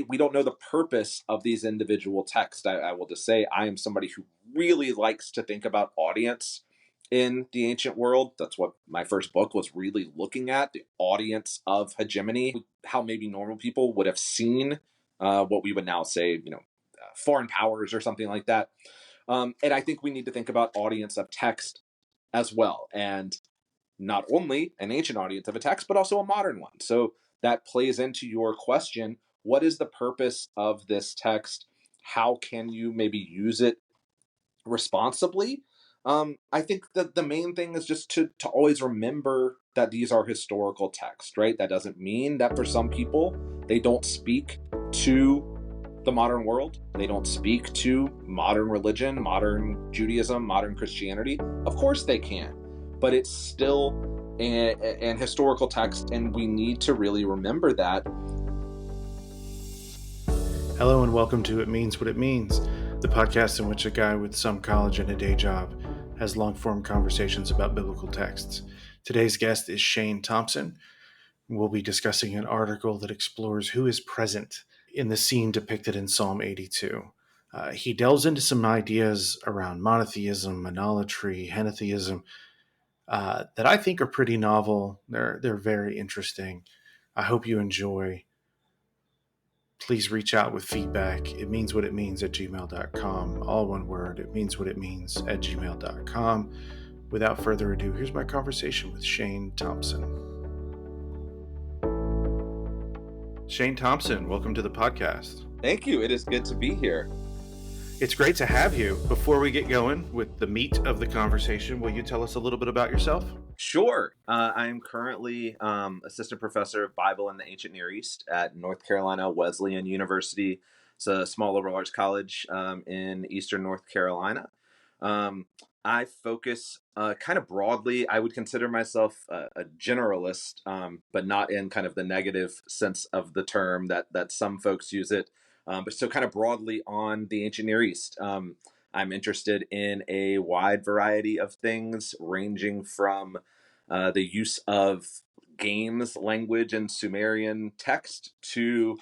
we don't know the purpose of these individual texts. I will just say I am somebody who really likes to think about audience in the ancient world. That's what my first book was really looking at, the audience of hegemony, how maybe normal people would have seen what we would now say, foreign powers or something like that. And I think we need to think about audience of text as well. And not only an ancient audience of a text, but also a modern one. So that plays into your question. What is the purpose of this text? How can you maybe use it responsibly? I think that the main thing is just to always remember that these are historical texts, right? That doesn't mean that for some people, they don't speak to the modern world. They don't speak to modern religion, modern Judaism, modern Christianity. Of course they can, but it's still an historical text, and we need to really remember that. Hello and welcome to It Means What It Means, the podcast in which a guy with some college and a day job has long-form conversations about biblical texts. Today's guest is Shane Thompson. We'll be discussing an article that explores who is present in the scene depicted in Psalm 82. He delves into some ideas around monotheism, monolatry, henotheism that I think are pretty novel. They're very interesting. I hope you enjoy. Please reach out with feedback. It means what it means at gmail.com. All one word. It means what it means at gmail.com. Without further ado, here's my conversation with Shane Thompson. Shane Thompson, welcome to the podcast. Thank you. It is good to be here. It's great to have you. Before we get going with the meat of the conversation, will you tell us a little bit about yourself? Sure. I'm currently assistant professor of Bible in the Ancient Near East at North Carolina Wesleyan University. It's a small liberal arts college in eastern North Carolina. I focus kind of broadly. I would consider myself a generalist, but not in kind of the negative sense of the term that some folks use it. But so kind of broadly on the ancient Near East. I'm interested in a wide variety of things, ranging from the use of games, language, and Sumerian text to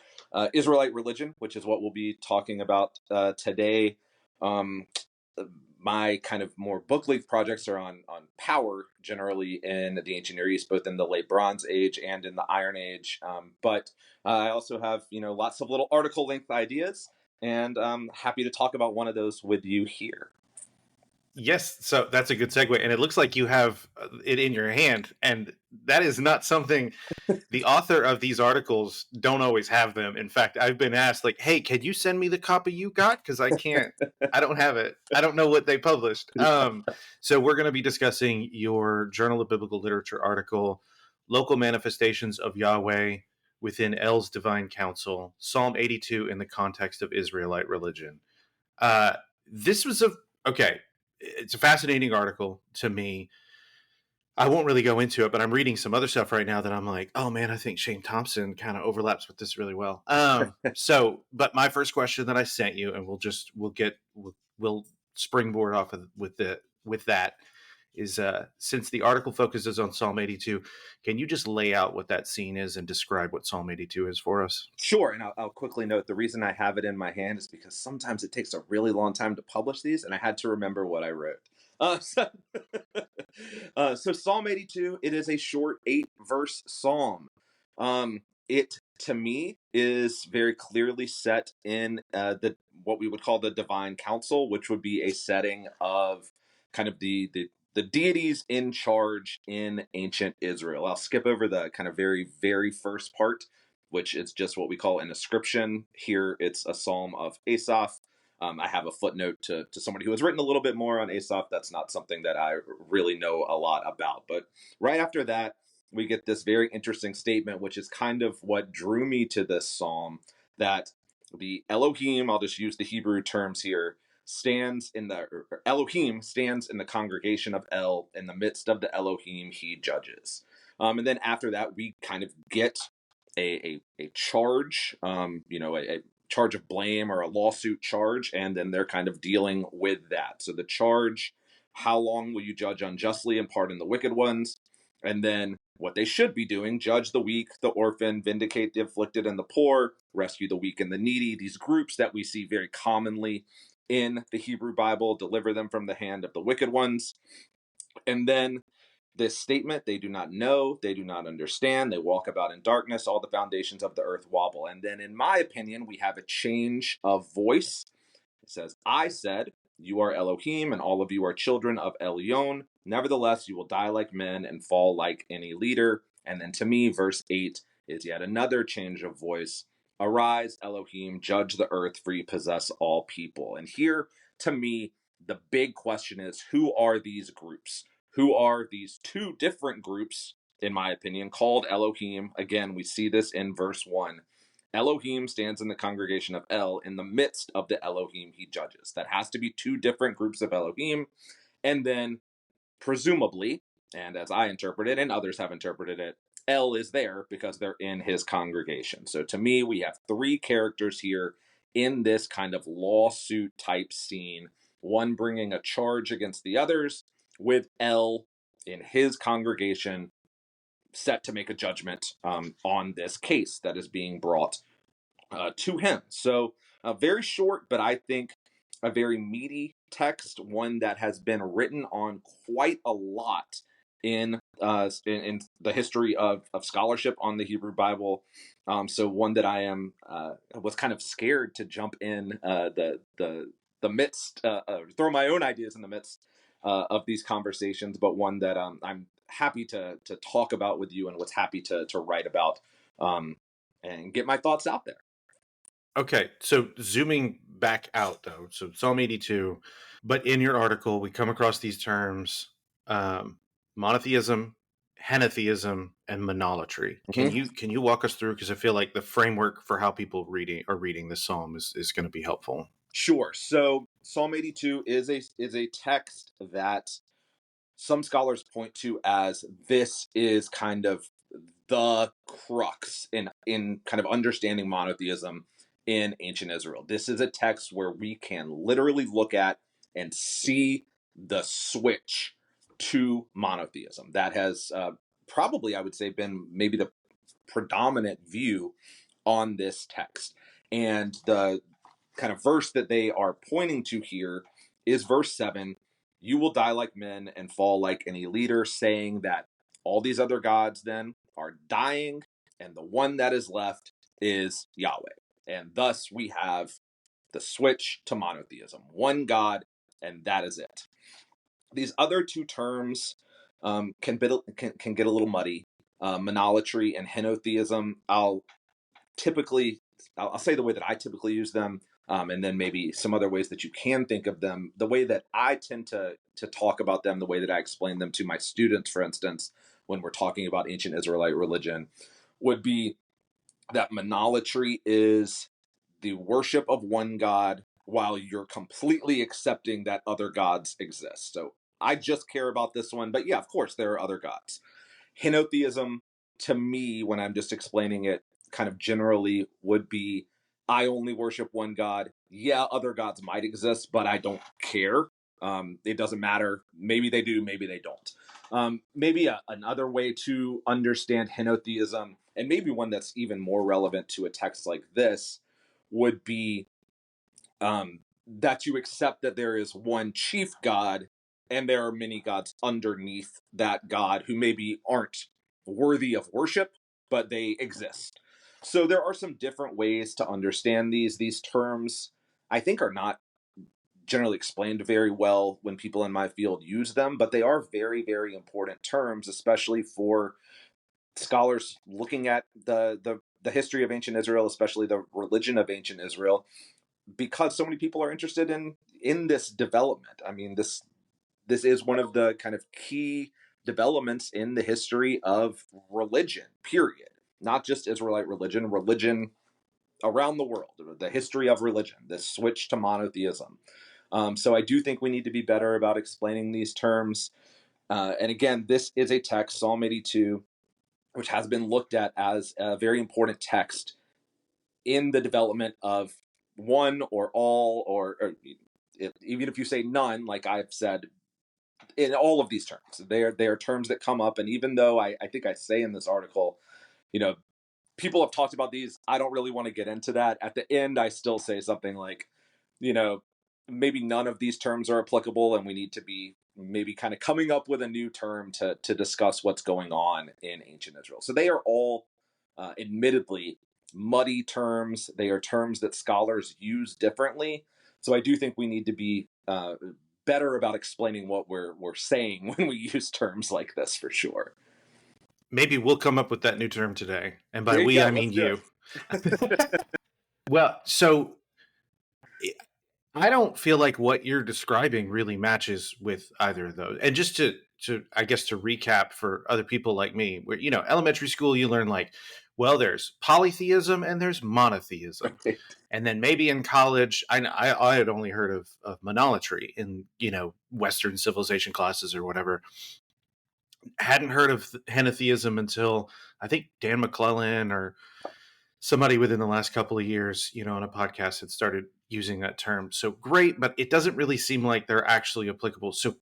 Israelite religion, which is what we'll be talking about today. My kind of more book-length projects are on power generally in the ancient Near East, both in the late Bronze Age and in the Iron Age. But I also have, lots of little article-length ideas, and I'm happy to talk about one of those with you here. Yes, so that's a good segue, and it looks like you have it in your hand, and that is not something the author of these articles don't always have them. In fact, I've been asked, like, hey, can you send me the copy you got? Because I don't have it. I don't know what they published. So we're going to be discussing your Journal of Biblical Literature article, Local Manifestations of Yahweh Within El's Divine Counsel, Psalm 82 in the Context of Israelite Religion. It's a fascinating article to me. I won't really go into it, but I'm reading some other stuff right now that I'm like, oh man, I think Shane Thompson kind of overlaps with this really well. But my first question that I sent you, and we'll springboard off of with that is, since the article focuses on Psalm 82, can you just lay out what that scene is and describe what Psalm 82 is for us? Sure, and I'll quickly note the reason I have it in my hand is because sometimes it takes a really long time to publish these, and I had to remember what I wrote. So Psalm 82, it is a short 8-verse psalm. It, to me, is very clearly set in what we would call the divine council, which would be a setting of kind of the deities in charge in ancient Israel. I'll skip over the kind of very, very first part, which is just what we call an ascription. Here, it's a psalm of Asaph. I have a footnote to somebody who has written a little bit more on Asaph. That's not something that I really know a lot about. But right after that, we get this very interesting statement, which is kind of what drew me to this psalm, that the Elohim, I'll just use the Hebrew terms here, Elohim stands in the congregation of El. In the midst of the Elohim, he judges. And then after that, we kind of get a charge, a charge of blame or a lawsuit charge, and then they're kind of dealing with that. So the charge, how long will you judge unjustly and pardon the wicked ones? And then what they should be doing: judge the weak, the orphan, vindicate the afflicted and the poor, rescue the weak and the needy. These groups that we see very commonly in the Hebrew Bible, deliver them from the hand of the wicked ones. And then this statement: they do not know, they do not understand, they walk about in darkness, all the foundations of the earth wobble. And then, in my opinion, we have a change of voice. It says, I said, you are Elohim, and all of you are children of Elyon. Nevertheless, you will die like men and fall like any leader. And then to me, verse 8 is yet another change of voice. Arise, Elohim, judge the earth, for you possess all people. And here, to me, the big question is, who are these groups? Who are these two different groups, in my opinion, called Elohim? Again, we see this in verse 1. Elohim stands in the congregation of El, in the midst of the Elohim he judges. That has to be two different groups of Elohim. And then, presumably, and as I interpret it, and others have interpreted it, El is there because they're in his congregation. So to me, we have three characters here in this kind of lawsuit type scene, one bringing a charge against the others, with El in his congregation set to make a judgment on this case that is being brought to him. So very short, but I think a very meaty text, one that has been written on quite a lot in the history of scholarship on the Hebrew Bible. So one that I was kind of scared to jump in the midst, throw my own ideas in the midst of these conversations, but one that I'm happy to talk about with you, and was happy to write about and get my thoughts out there. Okay, so zooming back out though, so Psalm 82, but in your article we come across these terms: monotheism, henotheism, and monolatry. Mm-hmm. Can you walk us through, because I feel like the framework for how people are reading this psalm is going to be helpful. Sure. So Psalm 82 is a text that some scholars point to as this is kind of the crux in kind of understanding monotheism in ancient Israel. This is a text where we can literally look at and see the switch to monotheism. That has probably, I would say, been maybe the predominant view on this text. And the kind of verse that they are pointing to here is verse 7. You will die like men and fall like any leader, saying that all these other gods then are dying, and the one that is left is Yahweh. And thus we have the switch to monotheism. One God, and that is it. These other two terms can get a little muddy. Monolatry and henotheism, I'll say the way that I typically use them, and then maybe some other ways that you can think of them. The way that I tend to talk about them, the way that I explain them to my students, for instance, when we're talking about ancient Israelite religion, would be that monolatry is the worship of one God while you're completely accepting that other gods exist. So I just care about this one, but yeah, of course, there are other gods. Henotheism, to me, when I'm just explaining it kind of generally, would be I only worship one God. Yeah, other gods might exist, but I don't care. It doesn't matter. Maybe they do, maybe they don't. Maybe another way to understand henotheism, and maybe one that's even more relevant to a text like this, would be that you accept that there is one chief God and there are many gods underneath that God who maybe aren't worthy of worship, but they exist. So there are some different ways to understand these. These terms, I think, are not generally explained very well when people in my field use them, but they are very, very important terms, especially for scholars looking at the history of ancient Israel, especially the religion of ancient Israel, because so many people are interested in this development. I mean, this is one of the kind of key developments in the history of religion, period. Not just Israelite religion, religion around the world, the history of religion, this switch to monotheism. So I do think we need to be better about explaining these terms. And again, this is a text, Psalm 82, which has been looked at as a very important text in the development of one or all, or even if you say none, like I've said, in all of these terms. They are terms that come up, and even though I think I say in this article, people have talked about these, I don't really want to get into that. At the end, I still say something like, maybe none of these terms are applicable, and we need to be maybe kind of coming up with a new term to discuss what's going on in ancient Israel. So they are all admittedly muddy terms. They are terms that scholars use differently. So I do think we need to be better about explaining what we're saying when we use terms like this, for sure. Maybe we'll come up with that new term today. And by There you we, go. I mean Let's do you. Well, so I don't feel like what you're describing really matches with either of those. And just to I guess to recap for other people like me, where elementary school you learn like, well, there's polytheism and there's monotheism, Right. and then maybe in college I had only heard of monolatry in Western civilization classes or whatever. Hadn't heard of henotheism until I think Dan McClellan or somebody within the last couple of years, on a podcast had started using that term. So great, but it doesn't really seem like they're actually applicable. So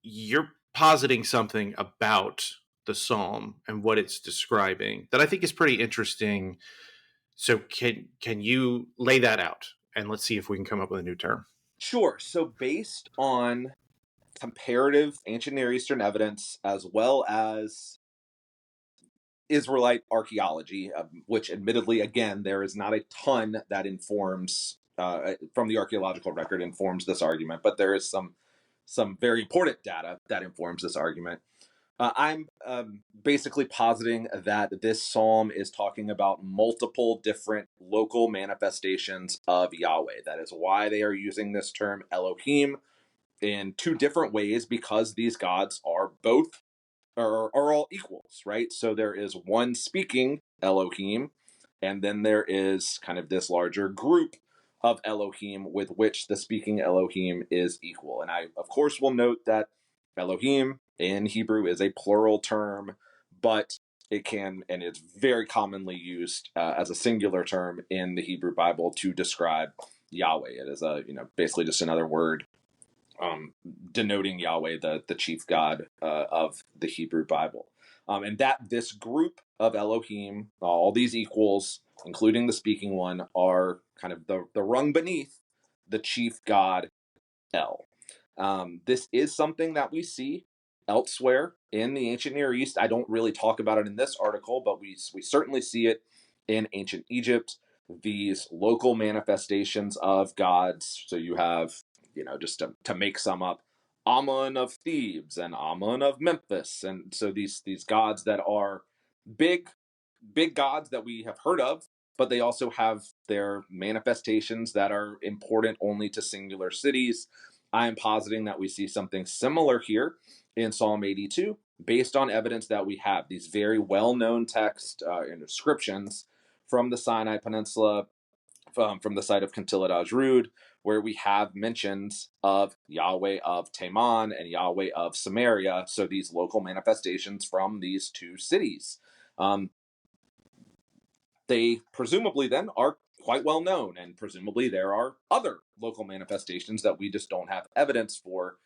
you're positing something about the psalm and what it's describing that I think is pretty interesting. So can you lay that out and let's see if we can come up with a new term? Sure. So based on comparative ancient Near Eastern evidence, as well as Israelite archaeology, which admittedly, again, there is not a ton that informs from the archaeological record informs this argument, but there is some very important data that informs this argument. I'm basically positing that this psalm is talking about multiple different local manifestations of Yahweh. That is why they are using this term Elohim in two different ways, because these gods are both are all equals, right? So there is one speaking Elohim, and then there is kind of this larger group of Elohim with which the speaking Elohim is equal. And I, of course, will note that Elohim in Hebrew is a plural term, but it can, and it's very commonly used as a singular term in the Hebrew Bible to describe Yahweh. It is basically just another word denoting Yahweh, the chief God of the Hebrew Bible. And that this group of Elohim, all these equals, including the speaking one, are kind of the rung beneath the chief God, El. This is something that we see elsewhere in the ancient Near East. I don't really talk about it in this article, but we certainly see it in ancient Egypt, these local manifestations of gods. So you have, just to make some up, Amun of Thebes and Amun of Memphis. And so these gods that are big gods that we have heard of, but they also have their manifestations that are important only to singular cities. I am positing that we see something similar here in Psalm 82, based on evidence that we have. These very well-known texts and inscriptions from the Sinai Peninsula, from the site of Contillet Ajrud, where we have mentions of Yahweh of Teman and Yahweh of Samaria, so these local manifestations from these two cities. They presumably then are quite well known, and presumably there are other local manifestations that we just don't have evidence for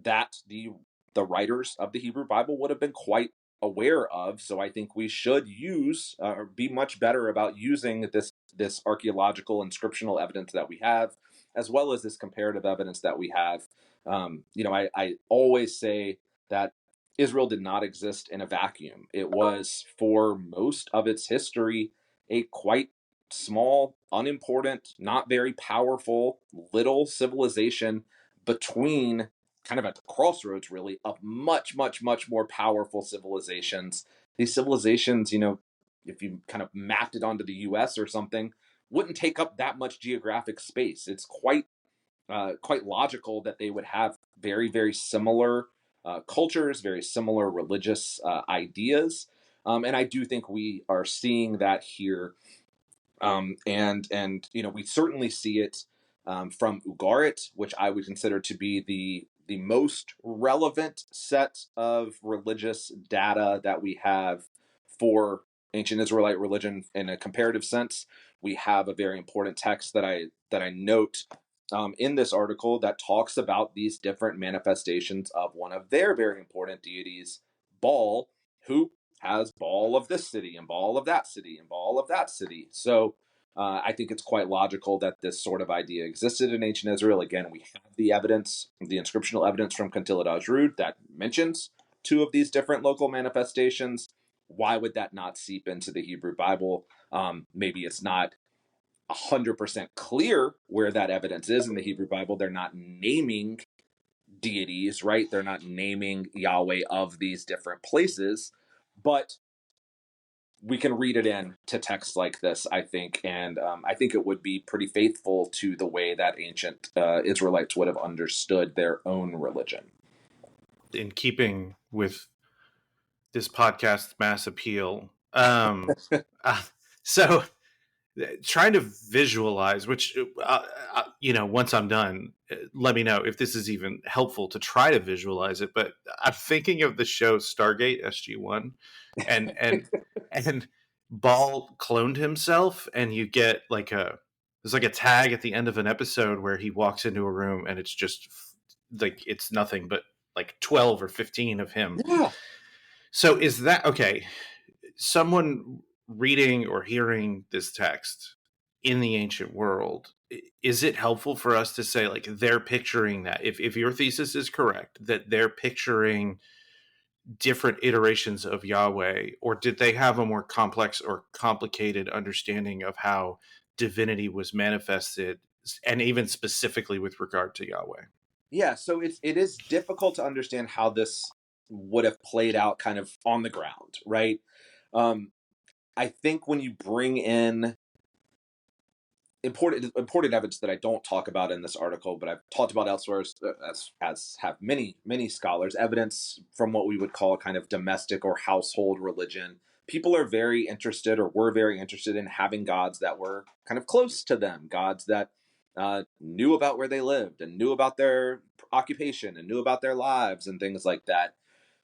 that the writers of the Hebrew Bible would have been quite aware of. So I think we should use or be much better about using this archaeological inscriptional evidence that we have, as well as this comparative evidence that we have. I always say that Israel did not exist in a vacuum. It was, for most of its history, a quite small, unimportant, not very powerful little civilization between, kind of at the crossroads, really, of much, much, much more powerful civilizations. These civilizations, if you kind of mapped it onto the US or something, wouldn't take up that much geographic space. It's quite logical that they would have very, very similar cultures, very similar religious ideas. And I do think we are seeing that here. And we certainly see it from Ugarit, which I would consider to be the most relevant set of religious data that we have for ancient Israelite religion in a comparative sense. We have a very important text that I note in this article that talks about these different manifestations of one of their very important deities, Baal, who has Baal of this city and Baal of that city and Baal of that city. So I think it's quite logical that this sort of idea existed in ancient Israel. Again, we have the evidence, the inscriptional evidence from Contillet Ajrud that mentions two of these different local manifestations. Why would that not seep into the Hebrew Bible? Maybe it's not 100% clear where that evidence is in the Hebrew Bible. They're not naming deities, right? They're not naming Yahweh of these different places, but we can read it in to texts like this, I think, and I think it would be pretty faithful to the way that ancient Israelites would have understood their own religion. In keeping with this podcast's mass appeal, so trying to visualize, which once I'm done, let me know if this is even helpful to try to visualize it. But I'm thinking of the show Stargate SG-1, and Ball cloned himself, and you get there's like a tag at the end of an episode where he walks into a room and it's just like it's nothing but like 12 or 15 of him. Yeah. So is that okay? Someone reading or hearing this text in the ancient world, is it helpful for us to say like they're picturing that if your thesis is correct, that they're picturing different iterations of Yahweh, or did they have a more complex or complicated understanding of how divinity was manifested, and even specifically with regard to Yahweh? Yeah, so it is difficult to understand how this would have played out kind of on the ground, right? I think when you bring in important evidence that I don't talk about in this article, but I've talked about elsewhere, as have many scholars, evidence from what we would call kind of domestic or household religion. People are very interested, or were very interested, in having gods that were kind of close to them, gods that knew about where they lived and knew about their occupation and knew about their lives and things like that.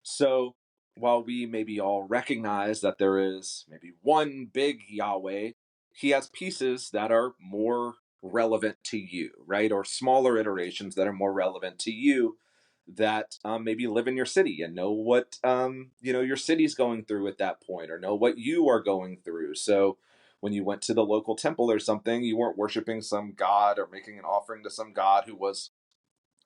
So while we maybe all recognize that there is maybe one big Yahweh, he has pieces that are more relevant to you, right? Or smaller iterations that are more relevant to you, that maybe live in your city and know what your city's going through at that point, or know what you are going through. So when you went to the local temple or something, you weren't worshiping some god or making an offering to some god who was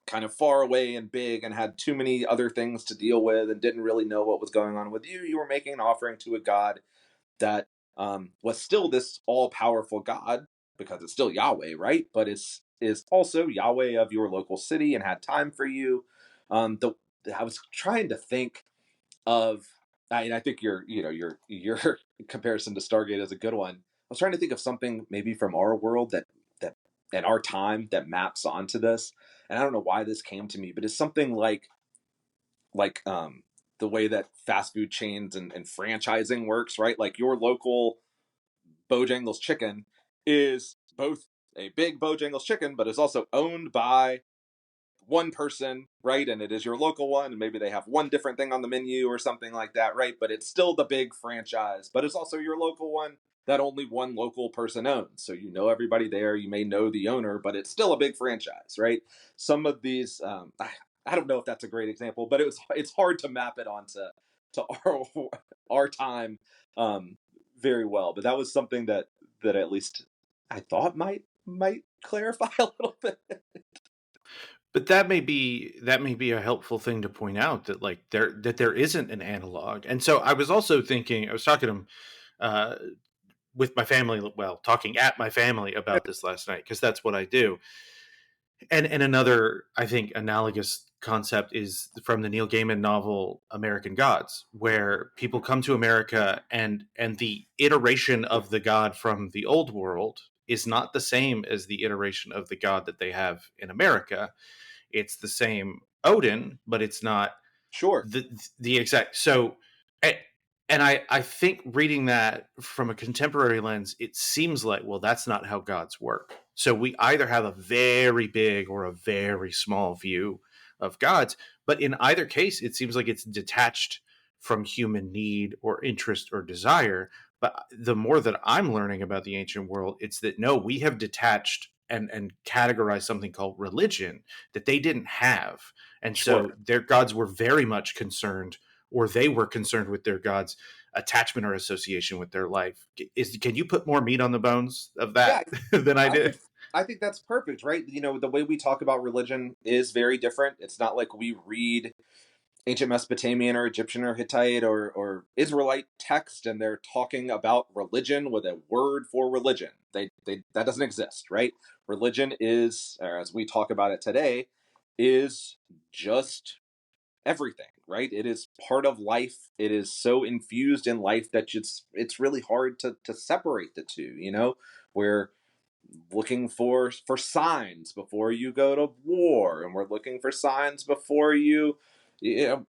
kind of far away and big and had too many other things to deal with and didn't really know what was going on with you. You were making an offering to a god that was still this all-powerful God, because it's still Yahweh, right? But is also Yahweh of your local city and had time for you. I was trying to think of, and I think your comparison to Stargate is a good one. I was trying to think of something maybe from our world that in our time that maps onto this, and I don't know why this came to me, but it's something like the way that fast food chains and franchising works, right? Like your local Bojangles chicken is both a big Bojangles chicken, but is also owned by one person, right? And it is your local one, and maybe they have one different thing on the menu or something like that, right? But it's still the big franchise, but it's also your local one that only one local person owns. So you know everybody there, you may know the owner, but it's still a big franchise, right? Some of these, I don't know if that's a great example, but it's hard to map it onto our time very well. But that was something that at least I thought might clarify a little bit. But that may be a helpful thing to point out, that like there isn't an analog. And so I was also thinking, I was talking to with my family, talking at my family about this last night, because that's what I do. And another, I think, analogous concept is from the Neil Gaiman novel American Gods, where people come to America and the iteration of the god from the old world is not the same as the iteration of the god that they have in America. It's the same Odin, but it's not Sure. the exact. So, and I think reading that from a contemporary lens, it seems like, well, that's not how gods work. So we either have a very big or a very small view of gods, but in either case, it seems like it's detached from human need or interest or desire. But the more that I'm learning about the ancient world, it's that no, we have detached and categorize something called religion that they didn't have. And so Sure. their gods were very much concerned, or they were concerned with their gods' attachment or association with their life. Can you put more meat on the bones of Yeah, that than I I did? think I think that's perfect, right? You know, the way we talk about religion is very different. It's not like we read ancient Mesopotamian or Egyptian or Hittite or Israelite text and they're talking about religion with a word for religion. They that doesn't exist, right? Religion is, or as we talk about it today, is just everything, right? It is part of life. It is so infused in life that it's really hard to separate the two, you know? We're looking for signs before you go to war, and we're looking for signs before you know,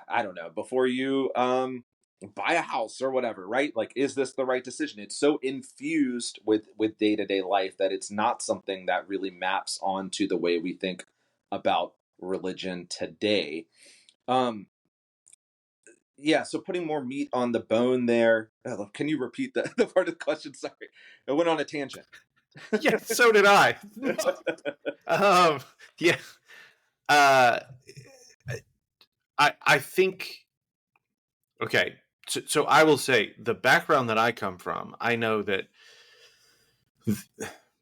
I don't know, before you buy a house or whatever, right? Like, is this the right decision? It's so infused with day-to-day life that it's not something that really maps onto the way we think about religion today. um yeah, so putting more meat on the bone there. Can you repeat the part of the question? Sorry, it went on a tangent. Yeah, so did I. um, yeah. Uh, I think, okay. So I will say the background that I come from, I know that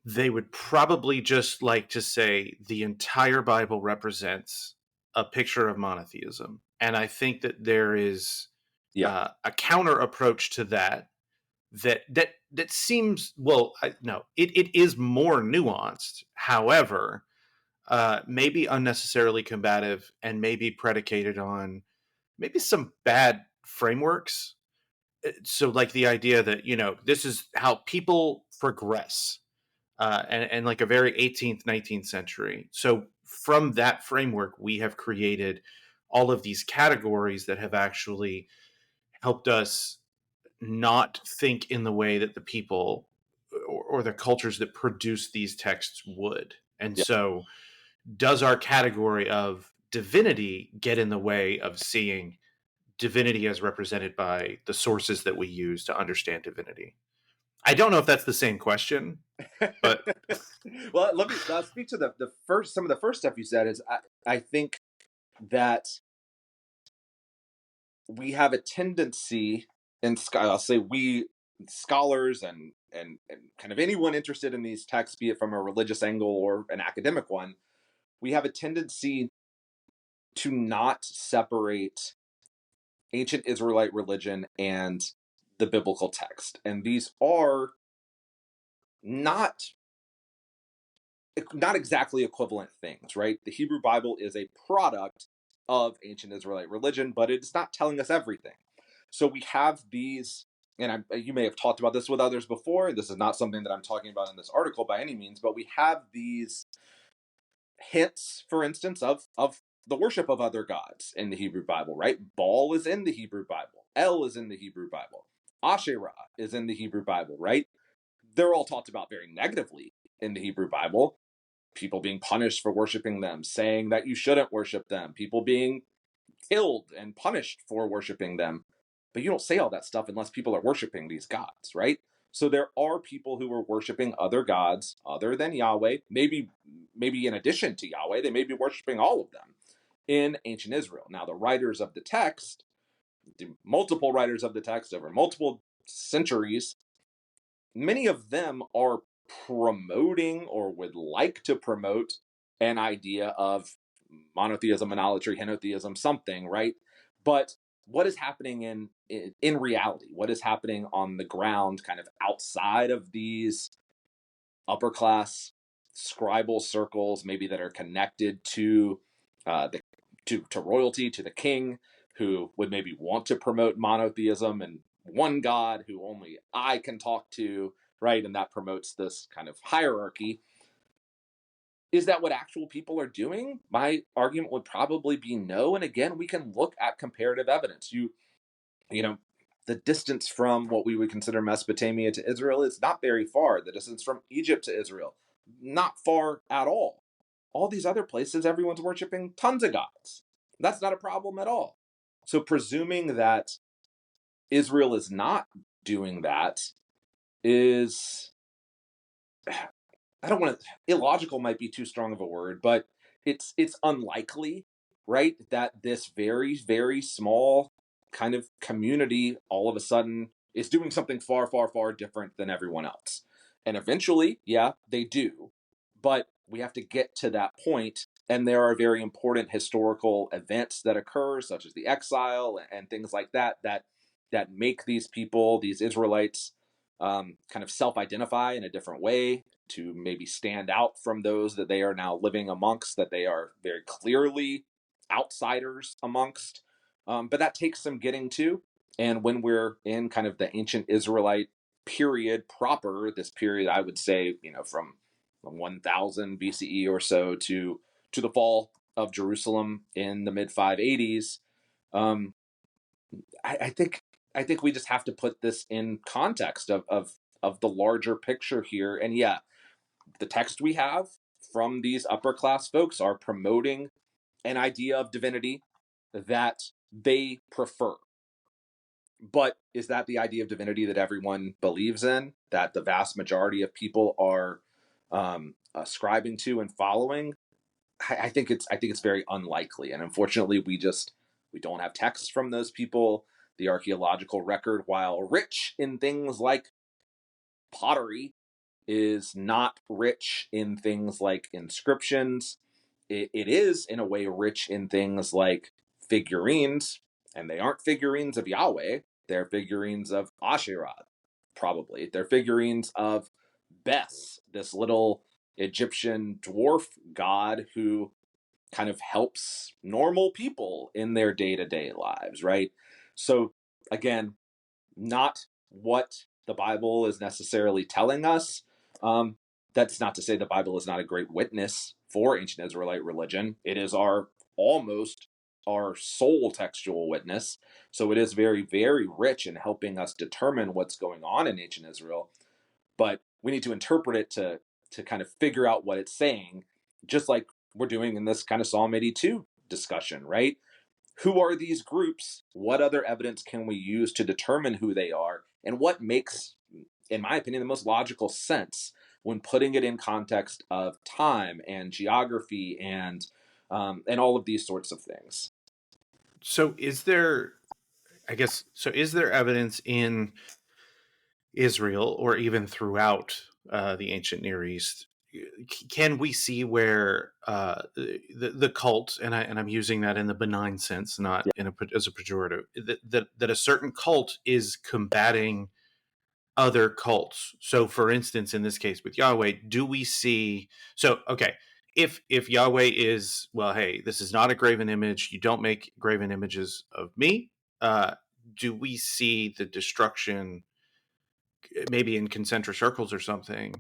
they would probably just like to say the entire Bible represents a picture of monotheism. And I think that there is Yeah, a counter approach to that seems, well, no, it is more nuanced. However, maybe unnecessarily combative and maybe predicated on maybe some bad frameworks. So, like the idea that, this is how people progress, and like a very 18th, 19th century. So, from that framework, we have created all of these categories that have actually helped us not think in the way that the people or the cultures that produce these texts would. And yeah. so, does our category of divinity get in the way of seeing divinity as represented by the sources that we use to understand divinity? I don't know if that's the same question, but Well, let me speak to the first, some of the first stuff you said. Is I think that we have a tendency in I'll say we scholars and kind of anyone interested in these texts, be it from a religious angle or an academic one, we have a tendency to not separate ancient Israelite religion and the biblical text. And these are not not exactly equivalent things, right? The Hebrew Bible is a product of ancient Israelite religion, but it's not telling us everything. So we have these, and you may have talked about this with others before. This is not something that I'm talking about in this article by any means, but we have these hints, for instance, of the worship of other gods in the Hebrew Bible, right? Baal is in the Hebrew Bible. El is in the Hebrew Bible. Asherah is in the Hebrew Bible, right? They're all talked about very negatively in the Hebrew Bible. People being punished for worshiping them, saying that you shouldn't worship them, people being killed and punished for worshiping them. But you don't say all that stuff unless people are worshiping these gods, right? So there are people who are worshiping other gods other than Yahweh, maybe in addition to Yahweh, they may be worshiping all of them in ancient Israel. Now, the writers of the text, the multiple writers of the text over multiple centuries, many of them are promoting or would like to promote an idea of monotheism, monolatry, henotheism, something, right? But what is happening in reality? What is happening on the ground, kind of outside of these upper class scribal circles, maybe that are connected to the to royalty, to the king, who would maybe want to promote monotheism and one God who only I can talk to, right? And that promotes this kind of hierarchy. Is that what actual people are doing? My argument would probably be no. And again, we can look at comparative evidence. You know, the distance from what we would consider Mesopotamia to Israel is not very far. The distance from Egypt to Israel, not far at all. All these other places, everyone's worshiping tons of gods. That's not a problem at all. So presuming that Israel is not doing that is I don't want to, illogical might be too strong of a word, but it's unlikely, right, that this very, very small kind of community all of a sudden is doing something far, far, far different than everyone else. And eventually, yeah, they do. But we have to get to that point, and there are very important historical events that occur, such as the exile and things like that, that make these people, these Israelites, kind of self-identify in a different way, to maybe stand out from those that they are now living amongst, that they are very clearly outsiders amongst. But that takes some getting to. And when we're in kind of the ancient Israelite period proper, this period I would say, from 1000 BCE or so to the fall of Jerusalem in the mid 580s, um, I think we just have to put this in context of the larger picture here. And yeah, the text we have from these upper class folks are promoting an idea of divinity that they prefer. But is that the idea of divinity that everyone believes in, that the vast majority of people are ascribing to and following? I think it's very unlikely, and unfortunately, we don't have texts from those people. The archaeological record, while rich in things like pottery, is not rich in things like inscriptions. It is, in a way, rich in things like figurines, and they aren't figurines of Yahweh. They're figurines of Asherah, probably. They're figurines of Bes, this little Egyptian dwarf god who kind of helps normal people in their day-to-day lives, right? So, again, not what the Bible is necessarily telling us. Um, that's not to say the Bible is not a great witness for ancient Israelite religion. It is almost our sole textual witness. So it is very, very rich in helping us determine what's going on in ancient Israel. But we need to interpret it to kind of figure out what it's saying, just like we're doing in this kind of Psalm 82 discussion, right? Who are these groups? What other evidence can we use to determine who they are? And what makes, in my opinion, the most logical sense when putting it in context of time and geography and all of these sorts of things? So is there evidence in Israel or even throughout the ancient Near East? Can we see where the cult, and I'm using that in the benign sense, not Yeah. as a pejorative, that a certain cult is combating other cults? So, for instance, in this case with Yahweh, do we see? So, okay, if Yahweh is, well, hey, this is not a graven image. You don't make graven images of me. Uh, do we see the destruction, maybe in concentric circles or something,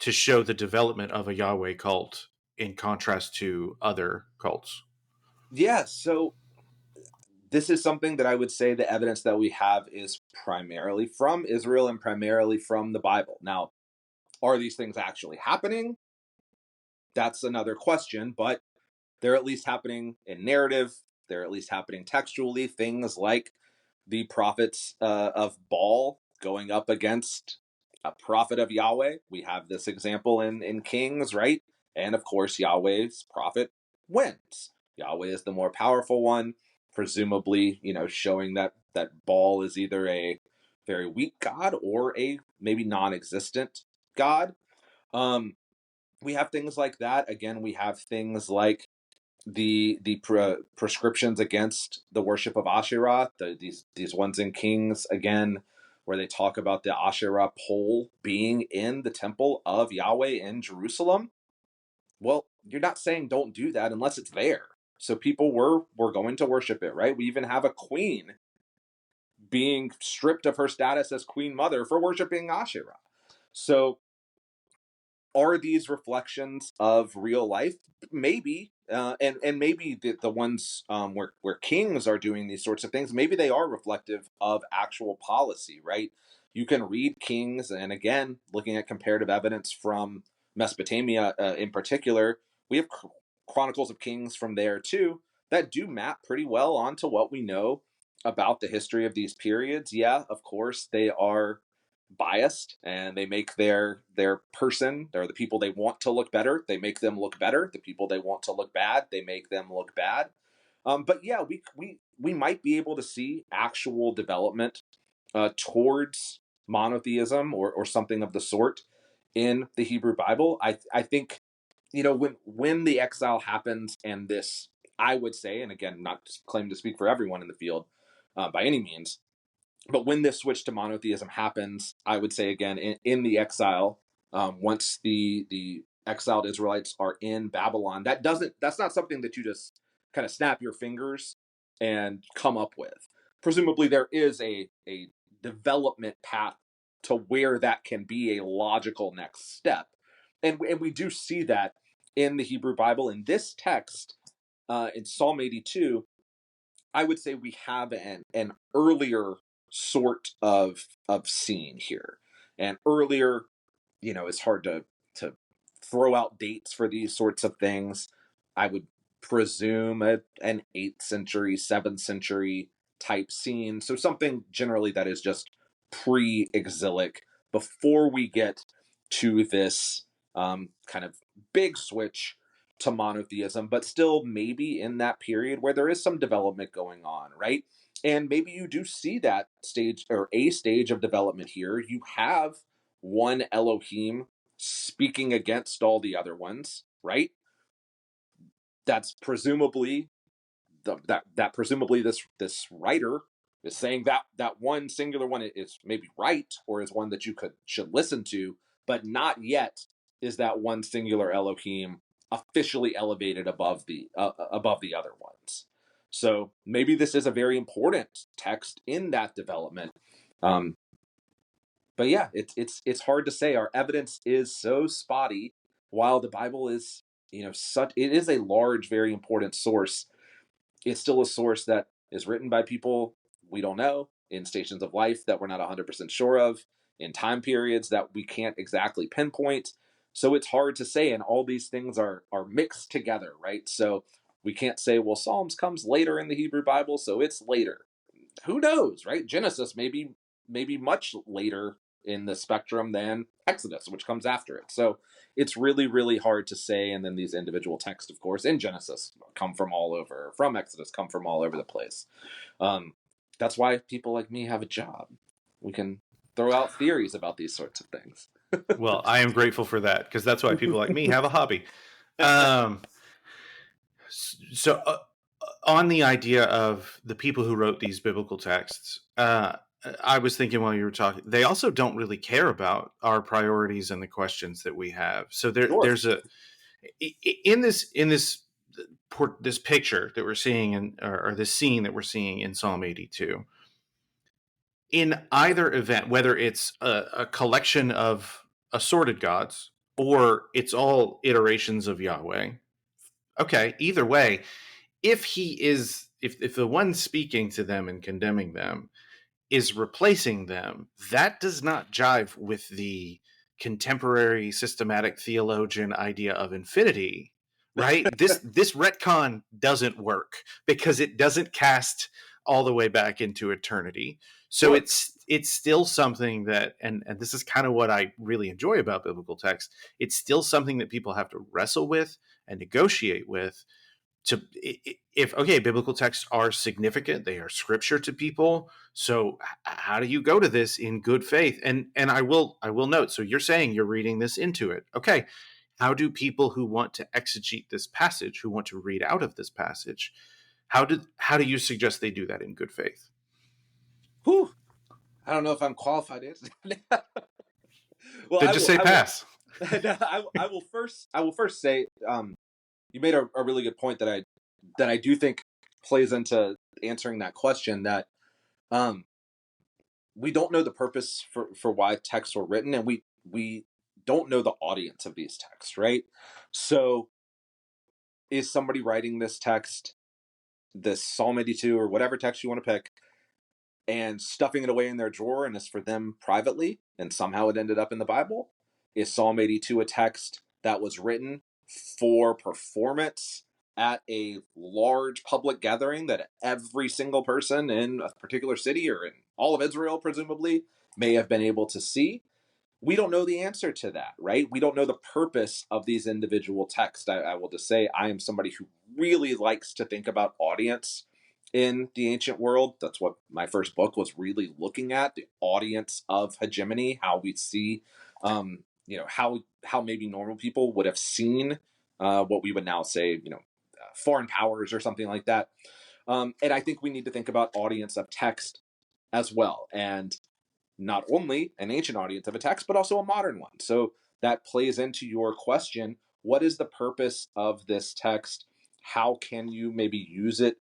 to show the development of a Yahweh cult in contrast to other cults? Yeah, so this is something that I would say the evidence that we have is primarily from Israel and primarily from the Bible. Now, are these things actually happening? That's another question, but they're at least happening in narrative. They're at least happening textually. Things like the prophets of Baal going up against a prophet of Yahweh. We have this example in Kings, right? And of course, Yahweh's prophet wins. Yahweh is the more powerful one, presumably, showing that Baal is either a very weak god or a maybe non-existent god. Um, we have things like that. Again, we have things like the prescriptions against the worship of Asherah, these ones in Kings, again, where they talk about the Asherah pole being in the temple of Yahweh in Jerusalem. Well, you're not saying don't do that unless it's there. So people were going to worship it, right? We even have a queen being stripped of her status as queen mother for worshiping Asherah. So are these reflections of real life? Maybe, and maybe the ones where kings are doing these sorts of things, maybe they are reflective of actual policy, right? You can read Kings, and again, looking at comparative evidence from Mesopotamia in particular, we have Chronicles of Kings from there too that do map pretty well onto what we know about the history of these periods. Yeah, of course, they are biased, and they make their person, or the people they want to look better, they make them look better. The people they want to look bad, they make them look bad. But yeah, we might be able to see actual development towards monotheism, or something of the sort in the Hebrew Bible. I think, when the exile happens, and this, I would say, and again, not claim to speak for everyone in the field by any means, but when this switch to monotheism happens, I would say again, in the exile, once the exiled Israelites are in Babylon, that's not something that you just kind of snap your fingers and come up with. Presumably, there is a development path to where that can be a logical next step, and we do see that in the Hebrew Bible. In this text, in Psalm 82, I would say we have an earlier sort of scene here. And earlier, it's hard to throw out dates for these sorts of things. I would presume an 8th century, 7th century type scene. So something generally that is just pre-exilic, before we get to this kind of big switch to monotheism, but still maybe in that period where there is some development going on, right? And maybe you do see that stage, or a stage of development here. You have one Elohim speaking against all the other ones, right? That's presumably presumably this writer is saying that one singular one is maybe right, or is one that you should listen to, but not yet is that one singular Elohim officially elevated above the other ones. So maybe this is a very important text in that development. But yeah, it's hard to say. Our evidence is so spotty, while the Bible is, it is a large, very important source. It's still a source that is written by people we don't know, in stations of life that we're not 100% sure of, in time periods that we can't exactly pinpoint. So it's hard to say, and all these things are mixed together, right? So we can't say, well, Psalms comes later in the Hebrew Bible, so it's later. Who knows, right? Genesis maybe much later in the spectrum than Exodus, which comes after it. So it's really, really hard to say. And then these individual texts, of course, in Genesis come from all over, from Exodus come from all over the place. That's why people like me have a job. We can throw out theories about these sorts of things. Well, I am grateful for that, because that's why people like me have a hobby. So on the idea of the people who wrote these biblical texts, I was thinking while you were talking, they also don't really care about our priorities and the questions that we have. So there's in this picture that we're seeing, or this scene that we're seeing in Psalm 82, in either event, whether it's a collection of assorted gods or it's all iterations of Yahweh, okay, either way, if the one speaking to them and condemning them is replacing them, that does not jive with the contemporary systematic theologian idea of infinity, right? This retcon doesn't work, because it doesn't cast all the way back into eternity. So Sure. it's still something that, and this is kind of what I really enjoy about biblical text, it's still something that people have to wrestle with and negotiate with. If okay, biblical texts are significant, they are scripture to people, so how do you go to this in good faith? And I will note, so you're saying you're reading this into it, okay, how do people who want to exegete this passage, who want to read out of this passage, how do you suggest they do that in good faith? Whew. I don't know if I'm qualified to answer. Well, Then just say pass. I will first say, you made a really good point that I do think plays into answering that question, that we don't know the purpose for why texts were written, and we don't know the audience of these texts, right? So is somebody writing this text, this Psalm 82 or whatever text you want to pick, and stuffing it away in their drawer, and it's for them privately, and somehow it ended up in the Bible? Is Psalm 82 a text that was written for performance at a large public gathering that every single person in a particular city, or in all of Israel presumably, may have been able to see. We don't know the answer to that, right? We don't know the purpose of these individual texts. I will just say I am somebody who really likes to think about audience in the ancient world. That's what my first book was really looking at, the audience of hegemony, how we see, how maybe normal people would have seen what we would now say, foreign powers or something like that. And I think we need to think about audience of text as well. And not only an ancient audience of a text, but also a modern one. So that plays into your question. What is the purpose of this text? How can you maybe use it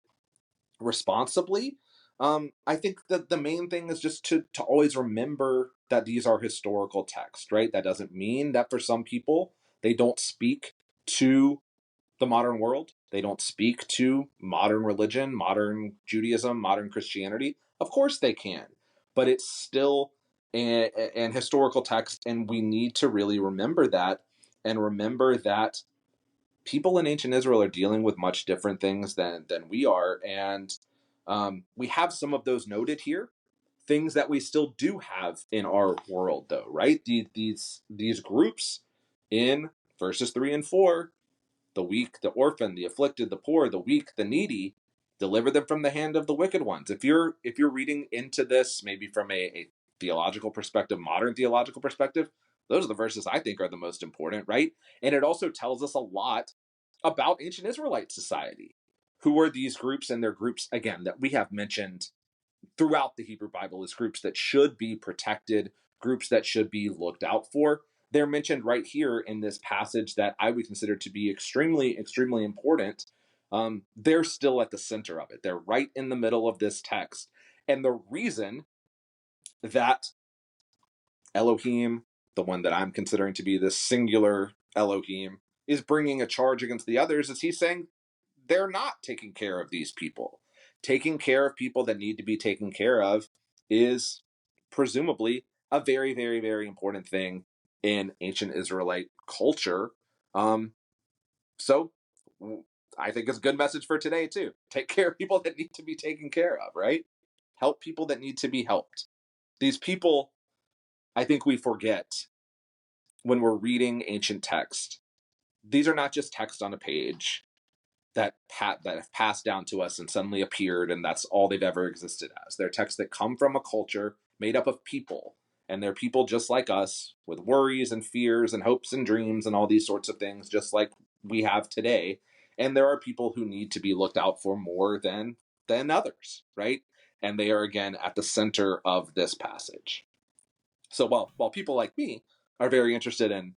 responsibly? I think that the main thing is just to always remember that these are historical texts, right? That doesn't mean that for some people, they don't speak to the modern world. They don't speak to modern religion, modern Judaism, modern Christianity. Of course they can, but it's still an historical text, and we need to really remember that and remember that people in ancient Israel are dealing with much different things than we are, and we have some of those noted here. Things that we still do have in our world, though, right? These groups in verses 3 and 4, the weak, the orphan, the afflicted, the poor, the weak, the needy, deliver them from the hand of the wicked ones. If you're reading into this maybe from a theological perspective, modern theological perspective, those are the verses I think are the most important, right? And it also tells us a lot about ancient Israelite society. Who are these groups? And they're groups, again, that we have mentioned throughout the Hebrew Bible as groups that should be protected, groups that should be looked out for. They're mentioned right here in this passage that I would consider to be extremely, extremely important. They're still at the center of it. They're right in the middle of this text. And the reason that Elohim, the one that I'm considering to be the singular Elohim, is bringing a charge against the others is he's saying they're not taking care of these people. Taking care of people that need to be taken care of is presumably a very, very, very important thing in ancient Israelite culture. So I think it's a good message for today, too. Take care of people that need to be taken care of, right? Help people that need to be helped. These people, I think we forget when we're reading ancient text. These are not just text on a page that have passed down to us and suddenly appeared, and that's all they've ever existed as. They're texts that come from a culture made up of people, and they're people just like us with worries and fears and hopes and dreams and all these sorts of things, just like we have today. And there are people who need to be looked out for more than others, right? And they are again at the center of this passage. So while people like me are very interested in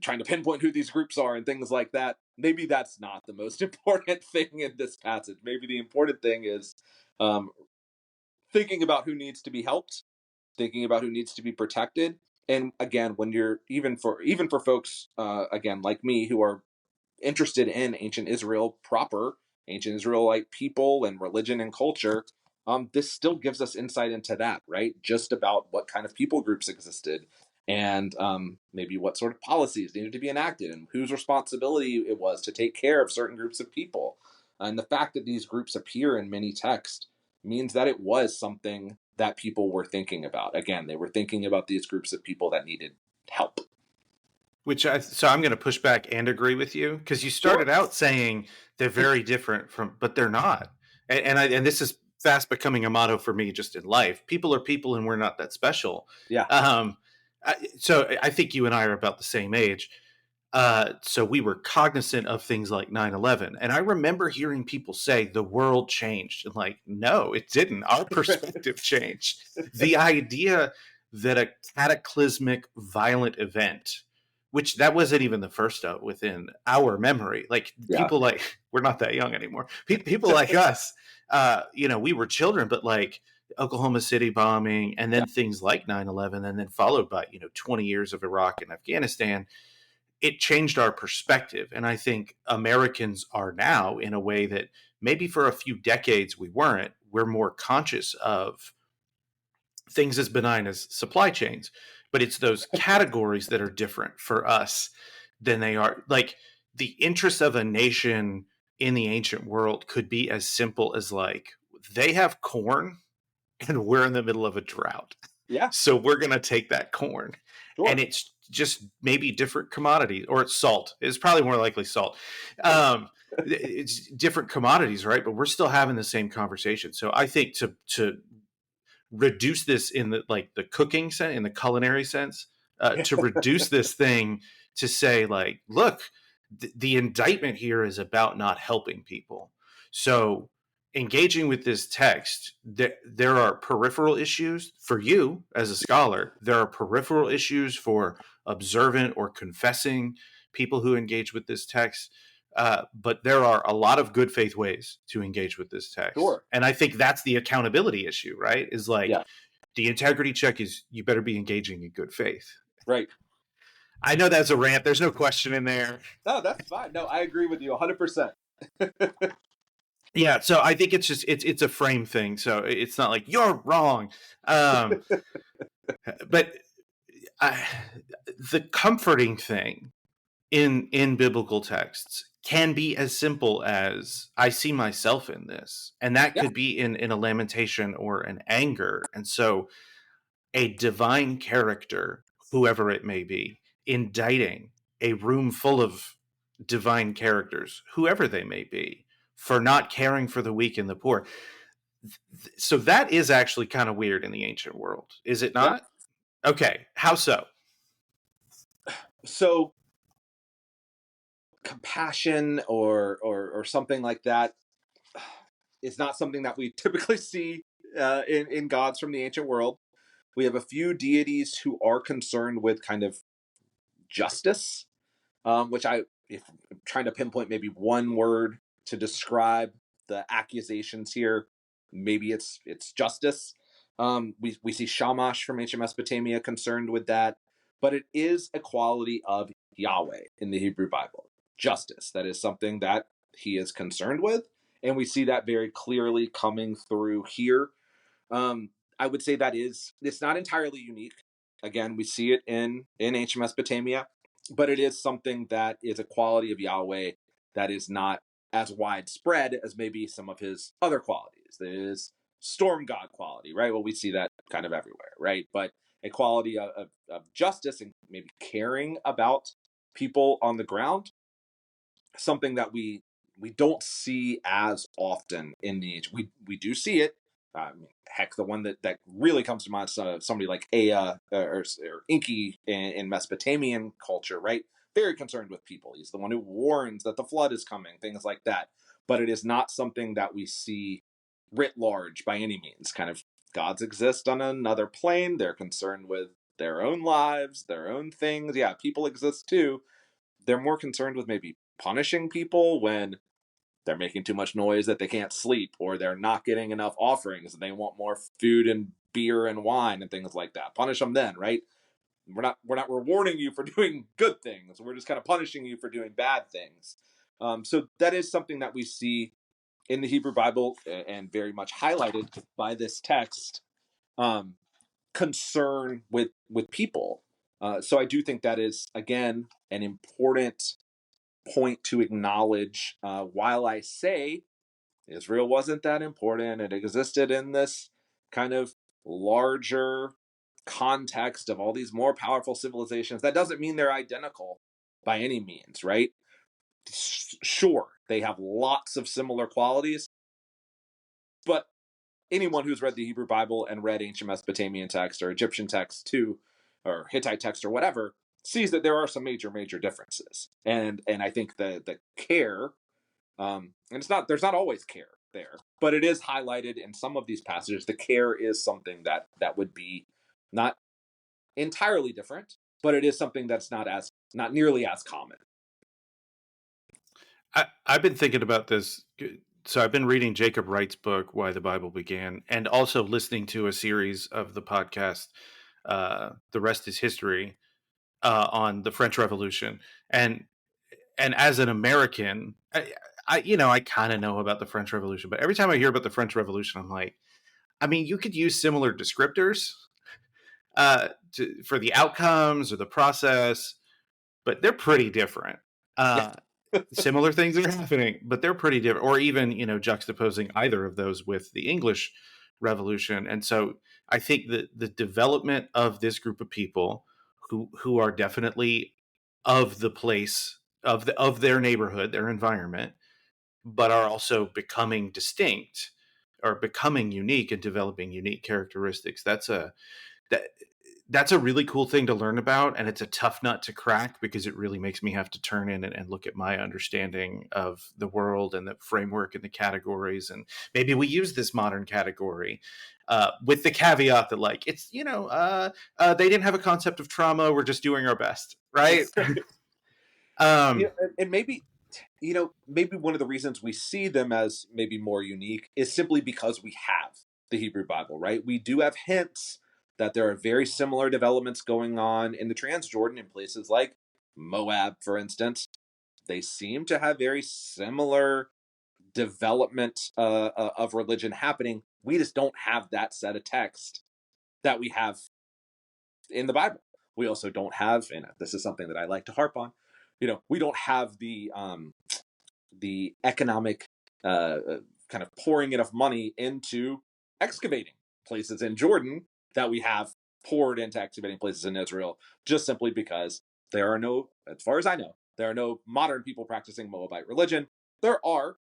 trying to pinpoint who these groups are and things like that, maybe that's not the most important thing in this passage. Maybe the important thing is thinking about who needs to be helped, thinking about who needs to be protected. And again, when you're even for folks again like me who are interested in ancient Israel proper, ancient Israelite people and religion and culture, this still gives us insight into that, right? Just about what kind of people groups existed and maybe what sort of policies needed to be enacted and whose responsibility it was to take care of certain groups of people. And the fact that these groups appear in many texts means that it was something that people were thinking about. Again, they were thinking about these groups of people that needed help. So I'm going to push back and agree with you because you started out saying they're very different but they're not. And this is fast becoming a motto for me just in life. People are people and we're not that special. Yeah. So I think you and I are about the same age. So we were cognizant of things like 9/11. And I remember hearing people say the world changed. And like, no, it didn't. Our perspective changed. The idea that a cataclysmic violent event, which that wasn't even the first of within our memory. Like people like, we're not that young anymore. People like us, we were children, but like Oklahoma City bombing and then things like 9/11 and then followed by, 20 years of Iraq and Afghanistan, it changed our perspective. And I think Americans are now in a way that maybe for a few decades we weren't. We're more conscious of things as benign as supply chains, but it's those categories that are different for us than they are. Like the interest of a nation in the ancient world could be as simple as like they have corn and we're in the middle of a drought. Yeah, So we're going to take that corn. And sure. it's just maybe different commodities, or it's salt. It's probably more likely salt. It's different commodities, right? But we're still having the same conversation. So I think to reduce this in the cooking sense, in the culinary sense, to reduce this thing to say, like, look, the indictment here is about not helping people. So engaging with this text, there are peripheral issues for you as a scholar. There are peripheral issues for observant or confessing people who engage with this text. But there are a lot of good faith ways to engage with this text. Sure. And I think that's the accountability issue, right? Is like, Yeah. the integrity check is you better be engaging in good faith. Right. I know that's a rant. There's no question in there. No, that's fine. No, I agree with you 100%. Yeah, so I think it's just it's a frame thing. So it's not like you're wrong. But the comforting thing in biblical texts can be as simple as I see myself in this, and that Yeah, could be in a lamentation or an anger. And so a divine character, whoever it may be, indicting a room full of divine characters, whoever they may be, for not caring for the weak and the poor. So that is actually kind of weird in the ancient world, is it yeah. not? Okay, how so? So compassion or something like that is not something that we typically see in gods from the ancient world. We have a few deities who are concerned with kind of justice, which if I'm trying to pinpoint maybe one word to describe the accusations here, maybe it's justice. We see Shamash from ancient Mesopotamia concerned with that, but it is a quality of Yahweh in the Hebrew Bible. Justice. That is something that he is concerned with, and we see that very clearly coming through here. I would say that it's not entirely unique. Again, we see it in ancient Mesopotamia, but it is something that is a quality of Yahweh that is not as widespread as maybe some of his other qualities. There is storm god quality, right? Well, we see that kind of everywhere, right? But a quality of justice and maybe caring about people on the ground, something that we don't see as often in the age. We do see it. Heck, the one that really comes to mind is somebody like Ea or Enki in Mesopotamian culture, right? Very concerned with people. He's the one who warns that the flood is coming, things like that. But it is not something that we see writ large by any means. Kind of gods exist on another plane. They're concerned with their own lives, their own things. Yeah, people exist too. They're more concerned with maybe punishing people when they're making too much noise that they can't sleep, or they're not getting enough offerings and they want more food and beer and wine and things like that. Punish them then, right? We're not rewarding you for doing good things. We're just kind of punishing you for doing bad things. So that is something that we see in the Hebrew Bible and very much highlighted by this text. Concern with people. So I do think that is again an important point to acknowledge. While I say Israel wasn't that important, it existed in this kind of larger context of all these more powerful civilizations. That doesn't mean they're identical by any means, right? Sure, they have lots of similar qualities, but anyone who's read the Hebrew Bible and read ancient Mesopotamian text or Egyptian text too, or Hittite text or whatever, sees that there are some major differences. And I think the care, and there's not always care there, but it is highlighted in some of these passages. The care is something that would be not entirely different, but it is something that's not nearly as common. I've been thinking about this. So I've been reading Jacob Wright's book, Why the Bible Began, and also listening to a series of the podcast, The Rest is History, on the French Revolution. And as an American, I kind of know about the French Revolution, but every time I hear about the French Revolution, I'm like, I mean, you could use similar descriptors for the outcomes or the process, but they're pretty different. Yeah. Similar things are happening, but they're pretty different. Or even, juxtaposing either of those with the English revolution. And so I think that the development of this group of people who are definitely of the place of their neighborhood, their environment, but are also becoming distinct or becoming unique and developing unique characteristics. That that's a really cool thing to learn about, and it's a tough nut to crack because it really makes me have to turn in and look at my understanding of the world and the framework and the categories, and maybe we use this modern category with the caveat that, like, it's they didn't have a concept of trauma, we're just doing our best, right? Yeah, and maybe maybe one of the reasons we see them as maybe more unique is simply because we have the Hebrew Bible, right? We do have hints that there are very similar developments going on in the Transjordan in places like Moab, for instance. They seem to have very similar development of religion happening. We just don't have that set of text that we have in the Bible. We also don't have, and this is something that I like to harp on, we don't have the economic kind of pouring enough money into excavating places in Jordan that we have poured into excavating places in Israel, just simply because there are no, as far as I know, there are no modern people practicing Moabite religion. There are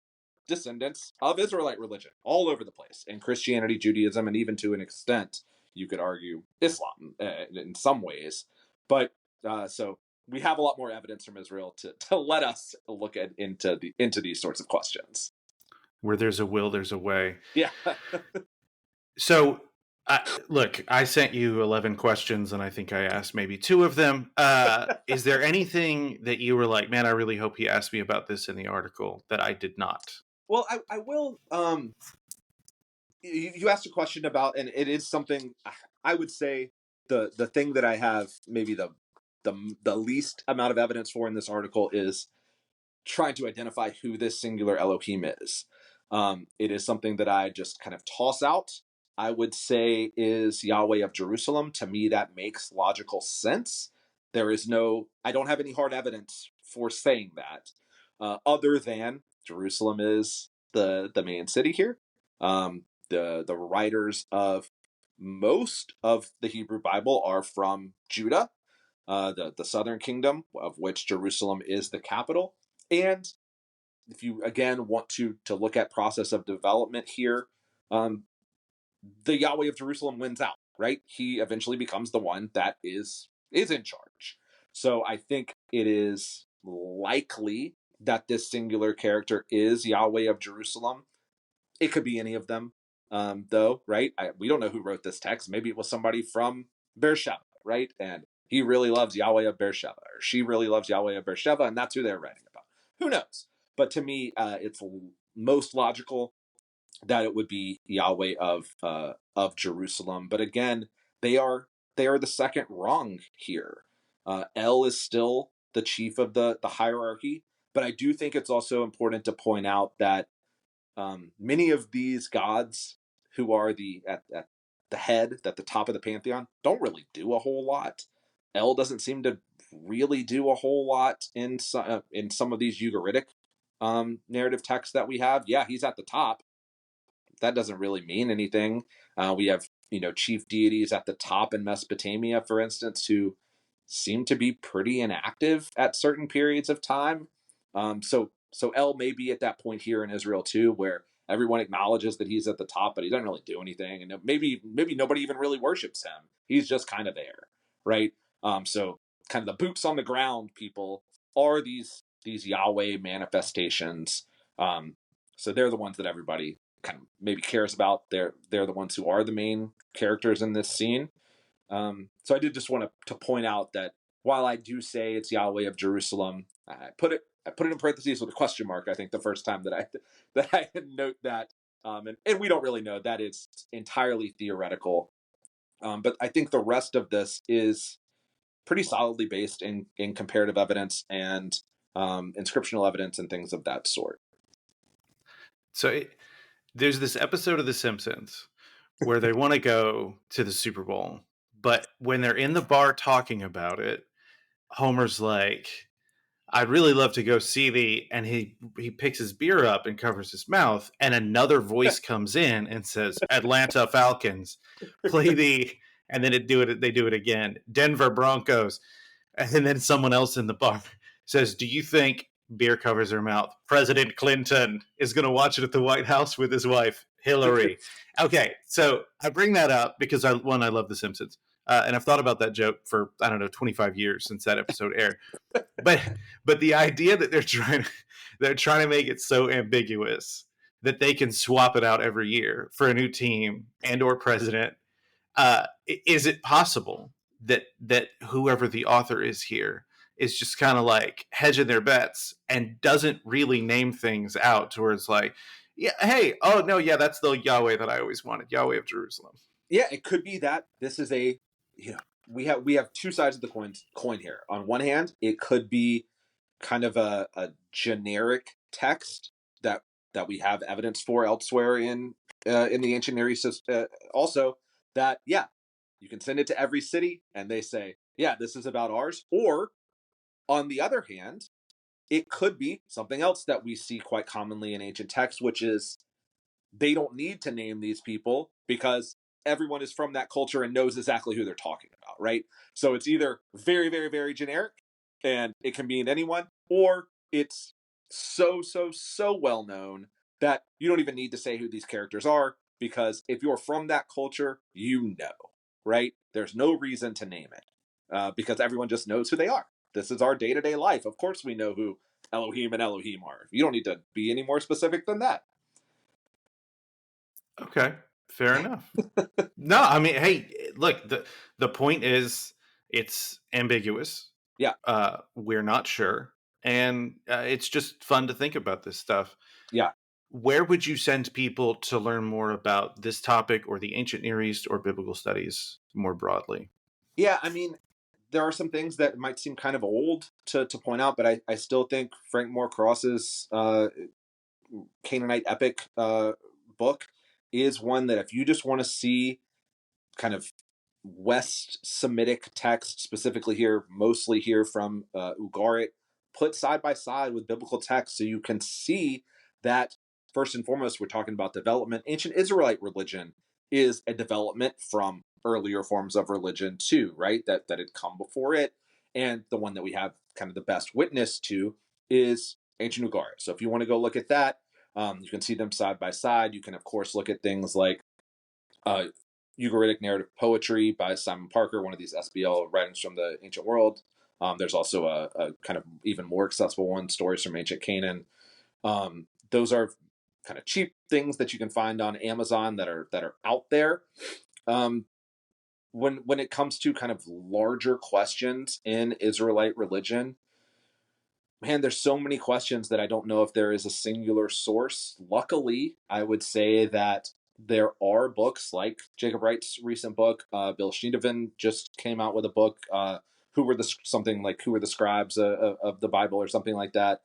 descendants of Israelite religion all over the place in Christianity, Judaism, and even to an extent, you could argue Islam in some ways. But so we have a lot more evidence from Israel to let us look into these sorts of questions. Where there's a will, there's a way. Yeah. So, look, I sent you 11 questions, and I think I asked maybe 2 of them. Is there anything that you were like, man, I really hope he asked me about this in the article that I did not? Well, I will. You asked a question about, and it is something I would say the thing that I have maybe the least amount of evidence for in this article is trying to identify who this singular Elohim is. It is something that I just kind of toss out. I would say is Yahweh of Jerusalem. To me, that makes logical sense. I don't have any hard evidence for saying that, other than Jerusalem is the main city here. The writers of most of the Hebrew Bible are from Judah, the southern kingdom, of which Jerusalem is the capital. And if you again want to look at process of development here, the Yahweh of Jerusalem wins out, right? He eventually becomes the one that is in charge. So I think it is likely that this singular character is Yahweh of Jerusalem. It could be any of them, though, right? We don't know who wrote this text. Maybe it was somebody from Beersheba, right? And he really loves Yahweh of Beersheba, or she really loves Yahweh of Beersheba, and that's who they're writing about. Who knows? But to me, it's most logical that it would be Yahweh of Jerusalem. But again, they are the second rung here. El is still the chief of the hierarchy, but I do think it's also important to point out that many of these gods who are at the head, at the top of the pantheon, don't really do a whole lot. El doesn't seem to really do a whole lot in some of these Ugaritic narrative texts that we have. Yeah, he's at the top. That doesn't really mean anything. We have chief deities at the top in Mesopotamia, for instance, who seem to be pretty inactive at certain periods of time. So El may be at that point here in Israel too, where everyone acknowledges that he's at the top, but he doesn't really do anything, and maybe nobody even really worships him. He's just kind of there, right? So kind of the boots on the ground people are these Yahweh manifestations. So they're the ones that everybody kind of maybe cares about. They're the ones who are the main characters in this scene. So I did just want to point out that while I do say it's Yahweh of Jerusalem, I put it in parentheses with a question mark. I think the first time that I note that, and we don't really know, that it's entirely theoretical. But I think the rest of this is pretty solidly based in comparative evidence and inscriptional evidence and things of that sort. So there's this episode of The Simpsons where they want to go to the Super Bowl, but when they're in the bar talking about it, Homer's like, I'd really love to go see thee. And he picks his beer up and covers his mouth, and another voice comes in and says, Atlanta Falcons, play the, and then they do it again. Denver Broncos. And then someone else in the bar says, do you think, beer covers her mouth, President Clinton is going to watch it at the White House with his wife, Hillary? Okay, so I bring that up because I love The Simpsons. And I've thought about that joke for, I don't know, 25 years since that episode aired. But the idea that they're trying to make it so ambiguous that they can swap it out every year for a new team and or president, is it possible that whoever the author is here is just kind of like hedging their bets and doesn't really name things out to where it's like, yeah, hey, oh no, yeah, that's the Yahweh that I always wanted, Yahweh of Jerusalem. Yeah, it could be that this is a, we have two sides of the coin here. On one hand, it could be kind of a generic text that we have evidence for elsewhere in the ancient Near East. Also, that you can send it to every city, and they say, yeah, this is about ours. Or on the other hand, it could be something else that we see quite commonly in ancient texts, which is they don't need to name these people because everyone is from that culture and knows exactly who they're talking about, right? So it's either very, very, very generic and it can mean anyone, or it's so well known that you don't even need to say who these characters are, because if you're from that culture, you know, right? There's no reason to name it because everyone just knows who they are. This is our day-to-day life. Of course we know who Elohim and Elohim are. You don't need to be any more specific than that. Okay, fair enough. No, I mean, hey, look, the point is it's ambiguous. Yeah. We're not sure. And it's just fun to think about this stuff. Yeah. Where would you send people to learn more about this topic or the ancient Near East or biblical studies more broadly? Yeah, I mean, there are some things that might seem kind of old to point out, but I still think Frank Moore Cross's Canaanite epic book is one that if you just want to see kind of West Semitic text, specifically here, mostly here from Ugarit, put side by side with biblical text so you can see that, first and foremost, we're talking about development. Ancient Israelite religion is a development from earlier forms of religion too, right? That had come before it. And the one that we have kind of the best witness to is ancient Ugarit. So if you want to go look at that, you can see them side by side. You can, of course, look at things like Ugaritic narrative poetry by Simon Parker, one of these SBL writings from the ancient world. There's also a kind of even more accessible one, stories from ancient Canaan. Those are kind of cheap things that you can find on Amazon that are out there. When it comes to kind of larger questions in Israelite religion, man, there's so many questions that I don't know if there is a singular source. Luckily, I would say that there are books like Jacob Wright's recent book. Bill Schneidevin just came out with a book, Who Were the Scribes of the Bible, or something like that.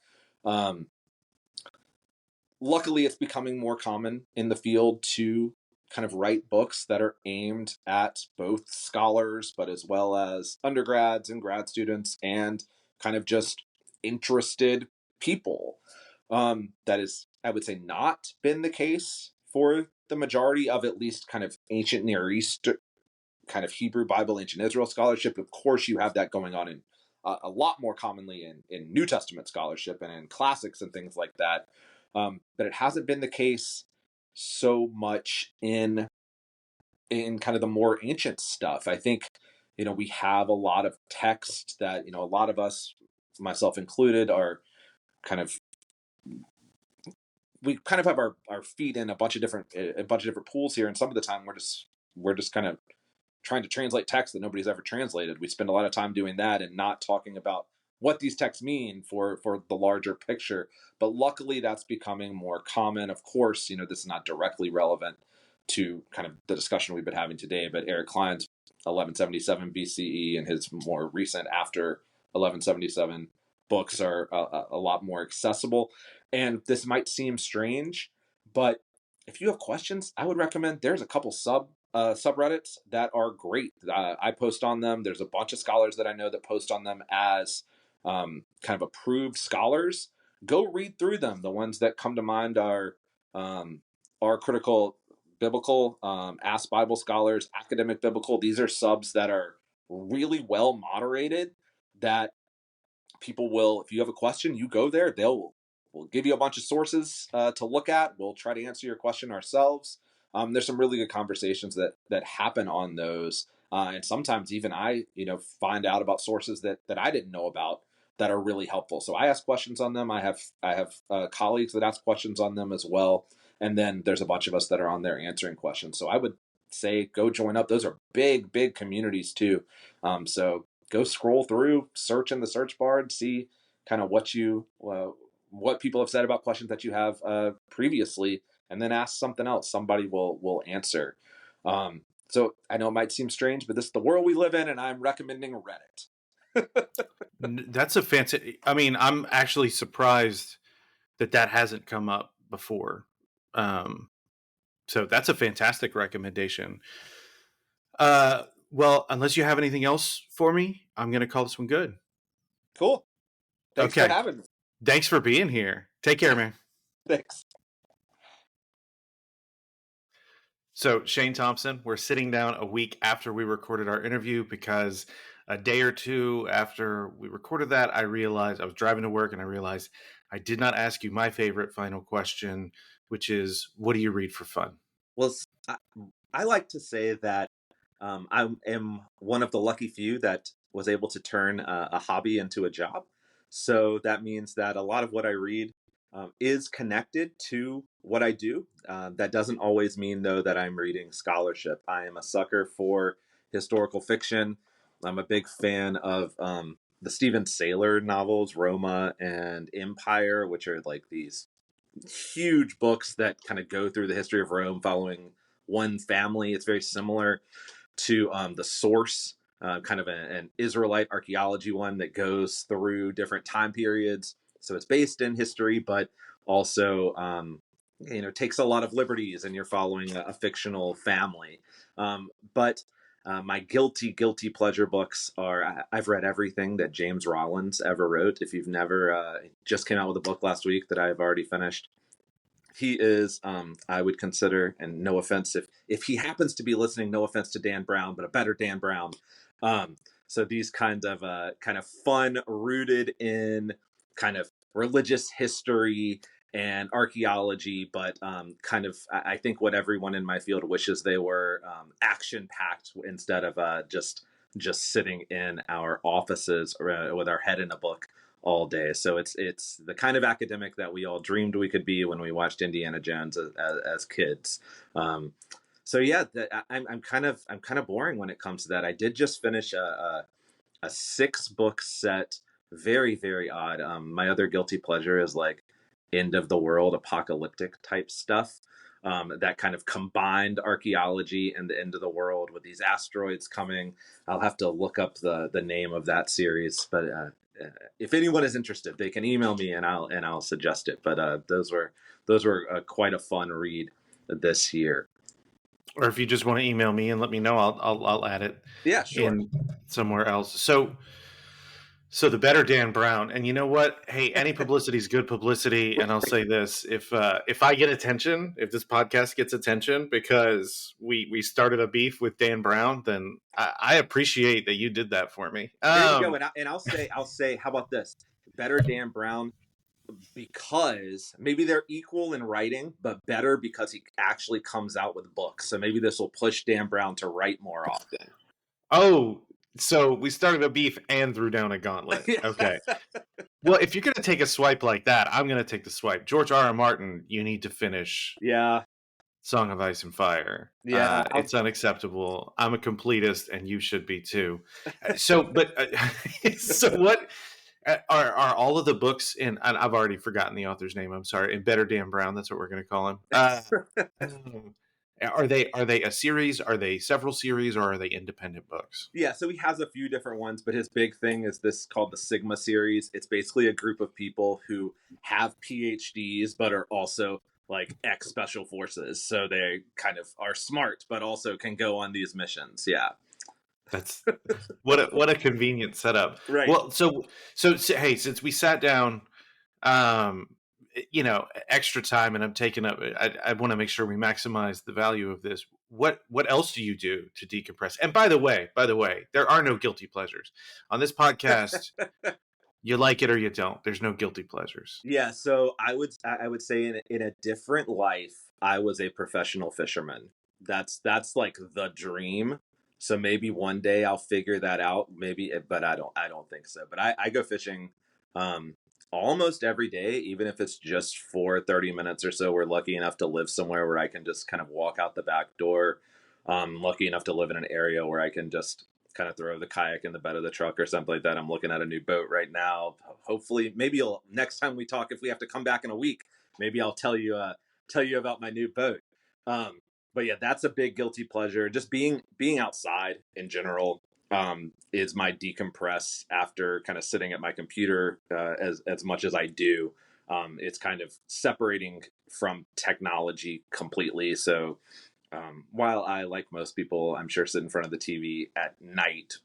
Luckily, it's becoming more common in the field to kind of write books that are aimed at both scholars, but as well as undergrads and grad students and kind of just interested people. That is, I would say, not been the case for the majority of at least kind of ancient Near East, kind of Hebrew Bible, ancient Israel scholarship. Of course, you have that going on in a lot more commonly in New Testament scholarship and in classics and things like that. But it hasn't been the case so much in kind of the more ancient stuff. I think, we have a lot of text that, a lot of us, myself included, are kind of, we kind of have our feet in a bunch of different pools here, and some of the time we're just kind of trying to translate text that nobody's ever translated. We spend a lot of time doing that and not talking about what these texts mean for the larger picture. But luckily, that's becoming more common. Of course, this is not directly relevant to kind of the discussion we've been having today, but Eric Klein's 1177 BCE and his more recent after 1177 books are a lot more accessible. And this might seem strange, but if you have questions, I would recommend, there's a couple subreddits that are great. I post on them. There's a bunch of scholars that I know that post on them as kind of approved scholars, go read through them. The ones that come to mind are critical biblical, Ask Bible Scholars, Academic Biblical. These are subs that are really well moderated, that people will, if you have a question, you go there, we'll give you a bunch of sources to look at. We'll try to answer your question ourselves. There's some really good conversations that happen on those. And sometimes even I, find out about sources that I didn't know about that are really helpful. So I ask questions on them. I have colleagues that ask questions on them as well. And then there's a bunch of us that are on there answering questions. So I would say go join up. Those are big, big communities too. So go scroll through, search in the search bar, and see kind of what people have said about questions that you have previously, and then ask something else. Somebody will answer. So I know it might seem strange, but this is the world we live in, and I'm recommending Reddit. That's a fancy. I mean, I'm actually surprised that hasn't come up before. So that's a fantastic recommendation. Well, unless you have anything else for me, I'm going to call this one good. Cool. Thanks for having me. Thanks for being here. Take care, man. Thanks. So, Shane Thompson, we're sitting down a week after we recorded our interview because a day or two after we recorded that, I realized I was driving to work and I realized I did not ask you my favorite final question, which is, what do you read for fun? Well, I like to say that I am one of the lucky few that was able to turn a hobby into a job. So that means that a lot of what I read is connected to what I do. That doesn't always mean, though, that I'm reading scholarship. I am a sucker for historical fiction. I'm a big fan of the Stephen Saylor novels, Roma and Empire, which are like these huge books that kind of go through the history of Rome following one family. It's very similar to The Source, kind of an Israelite archaeology one that goes through different time periods. So it's based in history, but also takes a lot of liberties, and you're following a fictional family. But my guilty pleasure books are, I've read everything that James Rollins ever wrote. If you've never, just came out with a book last week that I've already finished. He is, I would consider, and no offense if he happens to be listening, no offense to Dan Brown, but a better Dan Brown. So these kind of fun, rooted in kind of religious history and archaeology, but I think what everyone in my field wishes they were, action-packed instead of just sitting in our offices with our head in a book all day. So it's the kind of academic that we all dreamed we could be when we watched Indiana Jones as kids. So yeah, I'm kind of boring when it comes to that. I did just finish a 6-book set. Very, very odd. My other guilty pleasure is like end of the world, apocalyptic type stuff. That kind of combined archaeology and the end of the world with these asteroids coming. I'll have to look up the name of that series, but if anyone is interested, they can email me and I'll suggest it. But those were quite a fun read this year. Or if you just want to email me and let me know, I'll add it. Yeah, sure. In somewhere else. So the better Dan Brown, and you know what? Hey, any publicity is good publicity. And I'll say this: if I get attention, if this podcast gets attention because we started a beef with Dan Brown, then I appreciate that you did that for me. There you go. And I'll say, how about this? Better Dan Brown, because maybe they're equal in writing, but better because he actually comes out with books. So maybe this will push Dan Brown to write more often. Oh. So we started a beef and threw down a gauntlet. Okay. Well, if you're going to take a swipe like that, I'm going to take the swipe. George R.R. Martin, you need to finish. Yeah. Song of Ice and Fire. Yeah. It's unacceptable. I'm a completist, and you should be too. So what are all of the books in? And I've already forgotten the author's name. I'm sorry. In Better Dan Brown, that's what we're going to call him. Are they a series? Are they several series, or are they independent books? Yeah, so he has a few different ones, but his big thing is this called the Sigma series. It's basically a group of people who have PhDs, but are also like ex-special forces. So they kind of are smart, but also can go on these missions. Yeah. That's what a convenient setup. Right. Well, so hey, since we sat down, extra time, and I'm taking up, I want to make sure we maximize the value of this. What else do you do to decompress? And by the way, there are no guilty pleasures on this podcast. You like it or you don't. There's no guilty pleasures. Yeah, so I would say in a different life, I was a professional fisherman. That's like the dream. So maybe one day I'll figure that out. Maybe, but I don't think so. But I go fishing um, almost every day, even if it's just for 30 minutes or so. We're lucky enough to live somewhere where I can just kind of walk out the back door. Lucky enough to live in an area where I can just kind of throw the kayak in the bed of the truck or something like that. I'm looking at a new boat right now. Hopefully, maybe next time we talk, if we have to come back in a week, maybe I'll tell you about my new boat. But yeah, that's a big guilty pleasure. Just being outside in general is my decompress after kind of sitting at my computer as much as I do. It's kind of separating from technology completely. So while I, like most people, I'm sure, sit in front of the TV at night,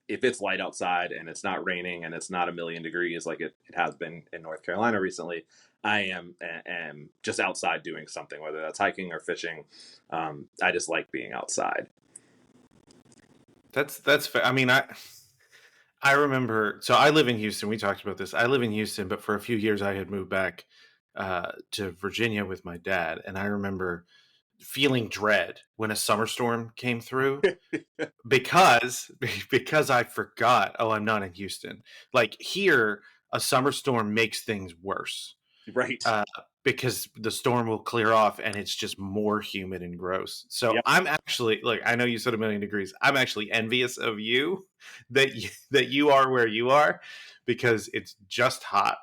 if it's light outside and it's not raining and it's not a million degrees like it has been in North Carolina recently, I am just outside doing something, whether that's hiking or fishing. I just like being outside. That's fair. I mean, I remember. So I live in Houston. We talked about this. I live in Houston, but for a few years I had moved back to Virginia with my dad, and I remember feeling dread when a summer storm came through because I forgot, oh, I'm not in Houston. Like here, a summer storm makes things worse. Right. Because the storm will clear off and it's just more humid and gross. So yep. I'm actually, like, I know you said a million degrees. I'm actually envious of you that you are where you are, because it's just hot.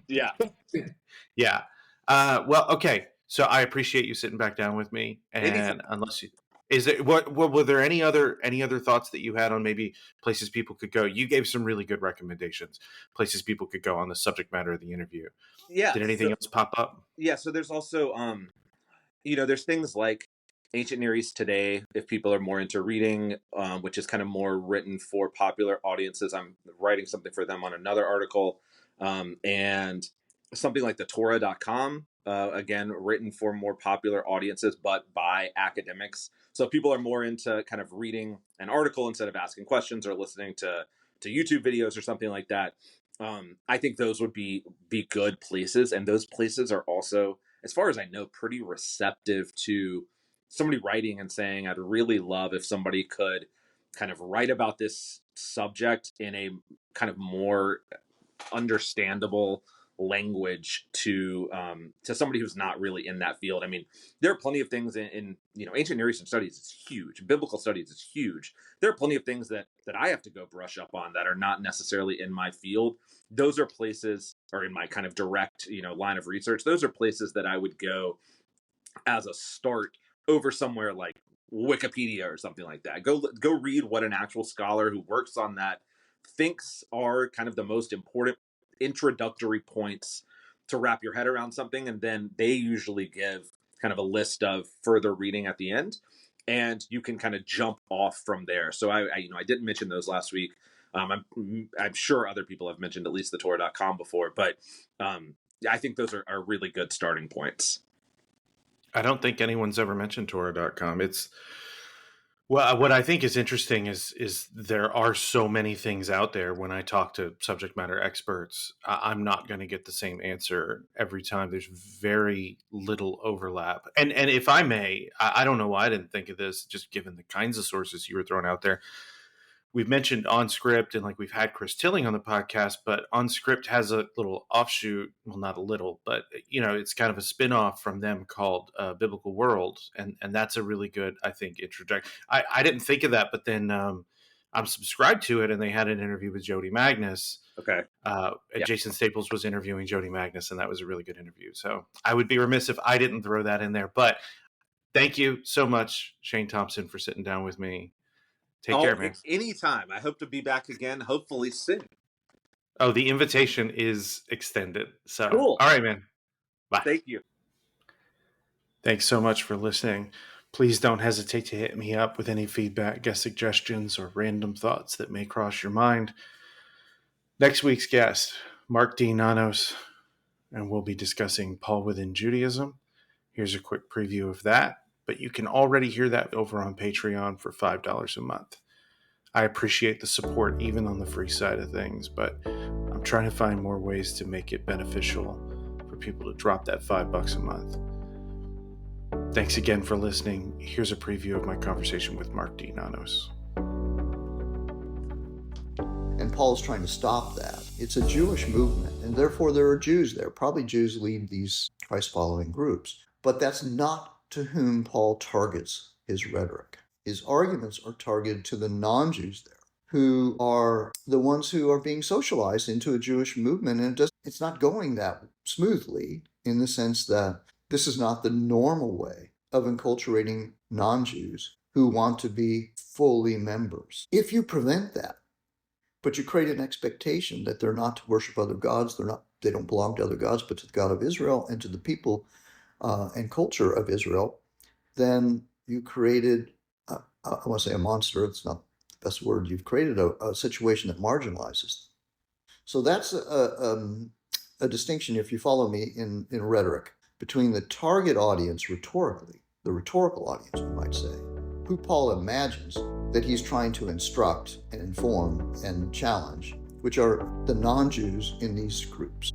Yeah. Yeah. Well, okay. So I appreciate you sitting back down with me. And anytime. Unless you, is it, what were there any other thoughts that you had on maybe places people could go? You gave some really good recommendations, places people could go on the subject matter of the interview. Yeah. Did anything else pop up? Yeah. So there's also, there's things like Ancient Near East Today, if people are more into reading, which is kind of more written for popular audiences. I'm writing something for them on another article. And something like the Torah.com, again, written for more popular audiences, but by academics. So if people are more into kind of reading an article instead of asking questions or listening to YouTube videos or something like that, I think those would be good places. And those places are also, as far as I know, pretty receptive to somebody writing and saying, I'd really love if somebody could kind of write about this subject in a kind of more understandable language to somebody who's not really in that field. I mean, there are plenty of things in ancient Near Eastern studies. It's huge. Biblical studies is huge. There are plenty of things that I have to go brush up on that are not necessarily in my field. Those are places, or in my kind of direct line of research, those are places that I would go as a start over somewhere like Wikipedia or something like that. Go read what an actual scholar who works on that thinks are kind of the most important introductory points to wrap your head around something, and then they usually give kind of a list of further reading at the end, and you can kind of jump off from there. So I didn't mention those last week. I'm sure other people have mentioned at least the Torah.com before, but I think those are really good starting points. I don't think anyone's ever mentioned Torah.com. It's, well, what I think is interesting is there are so many things out there. When I talk to subject matter experts, I'm not going to get the same answer every time. There's very little overlap. And if I may, I don't know why I didn't think of this, just given the kinds of sources you were throwing out there. We've mentioned OnScript, and like we've had Chris Tilling on the podcast, but OnScript has a little offshoot. Well, not a little, but it's kind of a spinoff from them called Biblical World, and that's a really good, I think, introduction. I didn't think of that, but then I'm subscribed to it, and they had an interview with Jody Magnus. Okay. Jason Staples was interviewing Jody Magnus, and that was a really good interview. So I would be remiss if I didn't throw that in there. But thank you so much, Shane Thompson, for sitting down with me. Take care, man. Anytime. I hope to be back again, hopefully soon. Oh, the invitation is extended. So, cool. All right, man. Bye. Thank you. Thanks so much for listening. Please don't hesitate to hit me up with any feedback, guest suggestions, or random thoughts that may cross your mind. Next week's guest, Mark D. Nanos, and we'll be discussing Paul within Judaism. Here's a quick preview of that, but you can already hear that over on Patreon for $5 a month. I appreciate the support even on the free side of things, but I'm trying to find more ways to make it beneficial for people to drop that $5 a month. Thanks again for listening. Here's a preview of my conversation with Mark D. Nanos. And Paul's trying to stop that. It's a Jewish movement, and therefore there are Jews there. Probably Jews lead these Christ-following groups. But that's not to whom Paul targets his rhetoric. His arguments are targeted to the non-Jews there, who are the ones who are being socialized into a Jewish movement. And it's not going that smoothly, in the sense that this is not the normal way of enculturating non-Jews who want to be fully members. If you prevent that, but you create an expectation that they're not to worship other gods, they don't belong to other gods, but to the God of Israel and to the people and culture of Israel, then you created, I want to say a monster, it's not the best word, you've created a situation that marginalizes. So that's a distinction, if you follow me in rhetoric, between the target audience rhetorically, the rhetorical audience, you might say, who Paul imagines that he's trying to instruct and inform and challenge, which are the non-Jews in these groups.